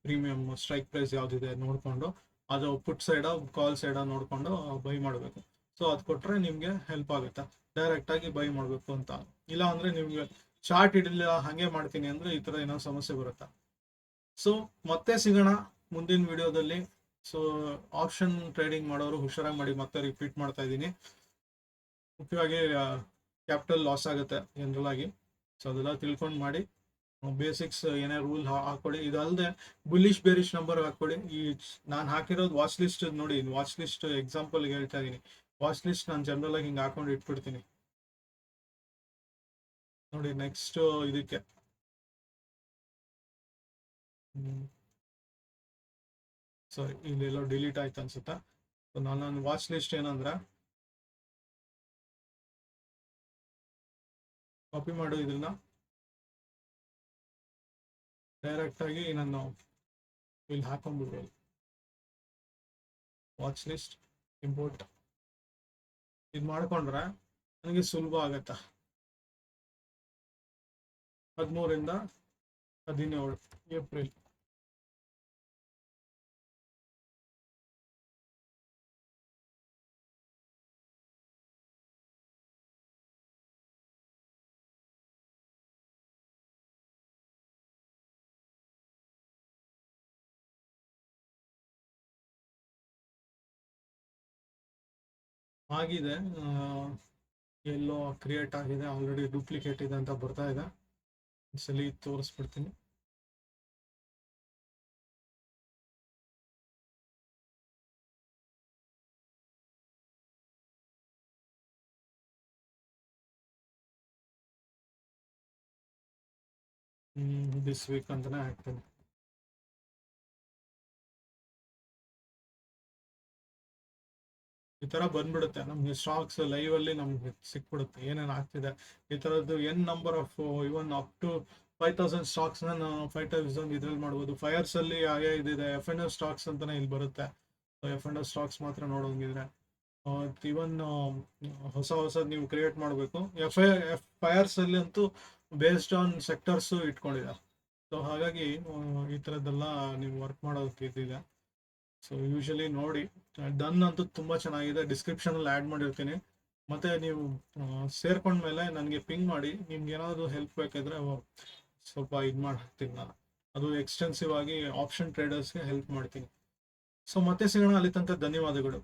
ಪ್ರೀಮಿಯಂ ಸ್ಟ್ರೈಕ್ ಪ್ರೈಸ್ ಯಾವ್ದಿದೆ ನೋಡ್ಕೊಂಡು, ಅದು ಪುಟ್ ಸೈಡ ಕಾಲ್ ಸೈಡ ನೋಡ್ಕೊಂಡು ಬೈ ಮಾಡಬೇಕು. ಸೊ ಅದು ಕೊಟ್ರೆ ನಿಮ್ಗೆ ಹೆಲ್ಪ್ ಆಗುತ್ತೆ. ಡೈರೆಕ್ಟ್ ಆಗಿ ಬೈ ಮಾಡಬೇಕು ಅಂತ ಇಲ್ಲ ಅಂದ್ರೆ ನಿಮ್ಗೆ ಚಾರ್ಟ್ ಇಡಲಿಲ್ಲ ಹಂಗೆ ಮಾಡ್ತೀನಿ ಅಂದ್ರೆ ಈ ತರ ಏನೋ ಸಮಸ್ಯೆ ಬರುತ್ತೆ. ಸೊ ಮತ್ತೆ ಸಿಗೋಣ ಮುಂದಿನ ವಿಡಿಯೋದಲ್ಲಿ. ಸೊ ಆಪ್ಷನ್ ಟ್ರೇಡಿಂಗ್ ಮಾಡೋರು ಹುಷಾರಾಗಿ ಮಾಡಿ, ಮತ್ತೆ ರಿಪೀಟ್ ಮಾಡ್ತಾ ಇದ್ದೀನಿ. ಮುಖ್ಯವಾಗಿ ಕ್ಯಾಪಿಟಲ್ ಲಾಸ್ ಆಗುತ್ತೆ ಜನರಲ್ ಆಗಿ. ಸೊ ಅದೆಲ್ಲ ತಿಳ್ಕೊಂಡು ಮಾಡಿ. ಬೇಸಿಕ್ಸ್ ಏನೇ ರೂಲ್ ಹಾಕೊಳ್ಳಿ. ಇದಲ್ಲದೆ ಬುಲ್ಲಿಶ್ ಬೇರಿಶ್ ನಂಬರ್ ಹಾಕೊಳ್ಳಿ. ಈ ನಾನು ಹಾಕಿರೋದು ವಾಚ್ ಲಿಸ್ಟ್ ನೋಡಿ, ವಾಚ್ ಲಿಸ್ಟ್ ಎಕ್ಸಾಂಪಲ್ ಹೇಳ್ತಾ ಇದೀನಿ. ವಾಚ್ ಲಿಸ್ಟ್ ನಾನು ಜನರಲ್ ಆಗಿ ಹಿಂಗೆ ಹಾಕೊಂಡು ಇಟ್ಬಿಡ್ತೀನಿ ನೋಡಿ. ನೆಕ್ಸ್ಟ್ ಇದಕ್ಕೆ ಸಾರಿ, ಇಲ್ಲೆಲ್ಲೋ ಡಿಲೀಟ್ ಆಯ್ತು ಅನ್ಸುತ್ತಾ. ನನ್ನ ವಾಚ್ ಲಿಸ್ಟ್ ಏನಂದ್ರೆ, ಕಾಪಿ ಮಾಡು ಇದನ್ನ ಡೈರೆಕ್ಟ್ ಆಗಿ ನಾನು ಇಲ್ಲಿ ಹಾಕೊಂಡ್ಬಿಡ್ಬೋದು. ವಾಚ್ ಲಿಸ್ಟ್ ಇಂಪೋರ್ಟ್ ಇದು ಮಾಡ್ಕೊಂಡ್ರೆ ನನಗೆ ಸುಲಭ ಆಗತ್ತಾ. 13ರಿಂದ 17 ಏಪ್ರಿಲ್. ಆಗಿದೆ, ಎಲ್ಲೋ ಕ್ರಿಯೇಟ್ ಆಗಿದೆ, ಆಲ್ರೆಡಿ ಡೂಪ್ಲಿಕೇಟ್ ಇದೆ ಅಂತ ಬರ್ತಾ ಇದೆ. ಸಲಿ ತೋರಿಸ್ಬಿಡ್ತೀನಿ. ದಿಸ್ ವೀಕ್ ಅಂತಾನೆ ಹಾಕ್ತೀನಿ. ಈ ತರ ಬಂದ್ಬಿಡುತ್ತೆ ನಮ್ಗೆ ಸ್ಟಾಕ್ಸ್ ಲೈವ್ ಅಲ್ಲಿ ನಮ್ಗೆ ಸಿಕ್ಬಿಡುತ್ತೆ ಏನೇನು ಆಗ್ತಿದೆ. ಈ ತರದ್ದು number of even up to 5000 stocks ನಾನು 5000 ಇದ್ರಲ್ಲಿ ಮಾಡ್ಬೋದು. ಫೈರ್ಸ್ ಅಲ್ಲಿ ಇದಿದೆ, FNO ಸ್ಟಾಕ್ಸ್ ಅಂತಾನೆ ಇಲ್ಲಿ ಬರುತ್ತೆ. FNO ಸ್ಟಾಕ್ಸ್ ಮಾತ್ರ ನೋಡೋಂಗಿದ್ರೆ ಇವನ್ ಹೊಸ ನೀವು ಕ್ರಿಯೇಟ್ ಮಾಡಬೇಕು. ಫೈರ್ಸ್ ಅಲ್ಲಿ ಅಂತೂ ಬೇಸ್ಡ್ ಆನ್ ಸೆಕ್ಟರ್ಸ್ ಇಟ್ಕೊಂಡಿದೆ. ಸೊ ಹಾಗಾಗಿ ಈ ತರದ್ದೆಲ್ಲ ನೀವು ವರ್ಕ್ ಮಾಡೋದಕ್ಕೆ ಇದಿದೆ. ಸೊ ಯೂಶಲಿ ನೋಡಿ, ಡನ್ ಅಂತೂ ತುಂಬ ಚೆನ್ನಾಗಿದೆ. ಡಿಸ್ಕ್ರಿಪ್ಷನಲ್ಲಿ ಆ್ಯಡ್ ಮಾಡಿರ್ತೀನಿ. ಮತ್ತು ನೀವು ಸೇರ್ಕೊಂಡ್ಮೇಲೆ ನನಗೆ ಪಿಂಗ್ ಮಾಡಿ. ನಿಮ್ಗೆ ಏನಾದರೂ ಹೆಲ್ಪ್ ಬೇಕಾದರೆ ಸ್ವಲ್ಪ ಇದು ಮಾಡಿ ಹಾಕ್ತೀನಿ ನಾನು. ಅದು ಎಕ್ಸ್ಟೆನ್ಸಿವ್ ಆಗಿ ಆಪ್ಷನ್ ಟ್ರೇಡರ್ಸ್ಗೆ ಹೆಲ್ಪ್ ಮಾಡ್ತೀನಿ. ಸೊ ಮತ್ತೆ ಸಿಗೋಣ, ಅಲ್ಲಿ ತನಕ ಧನ್ಯವಾದಗಳು.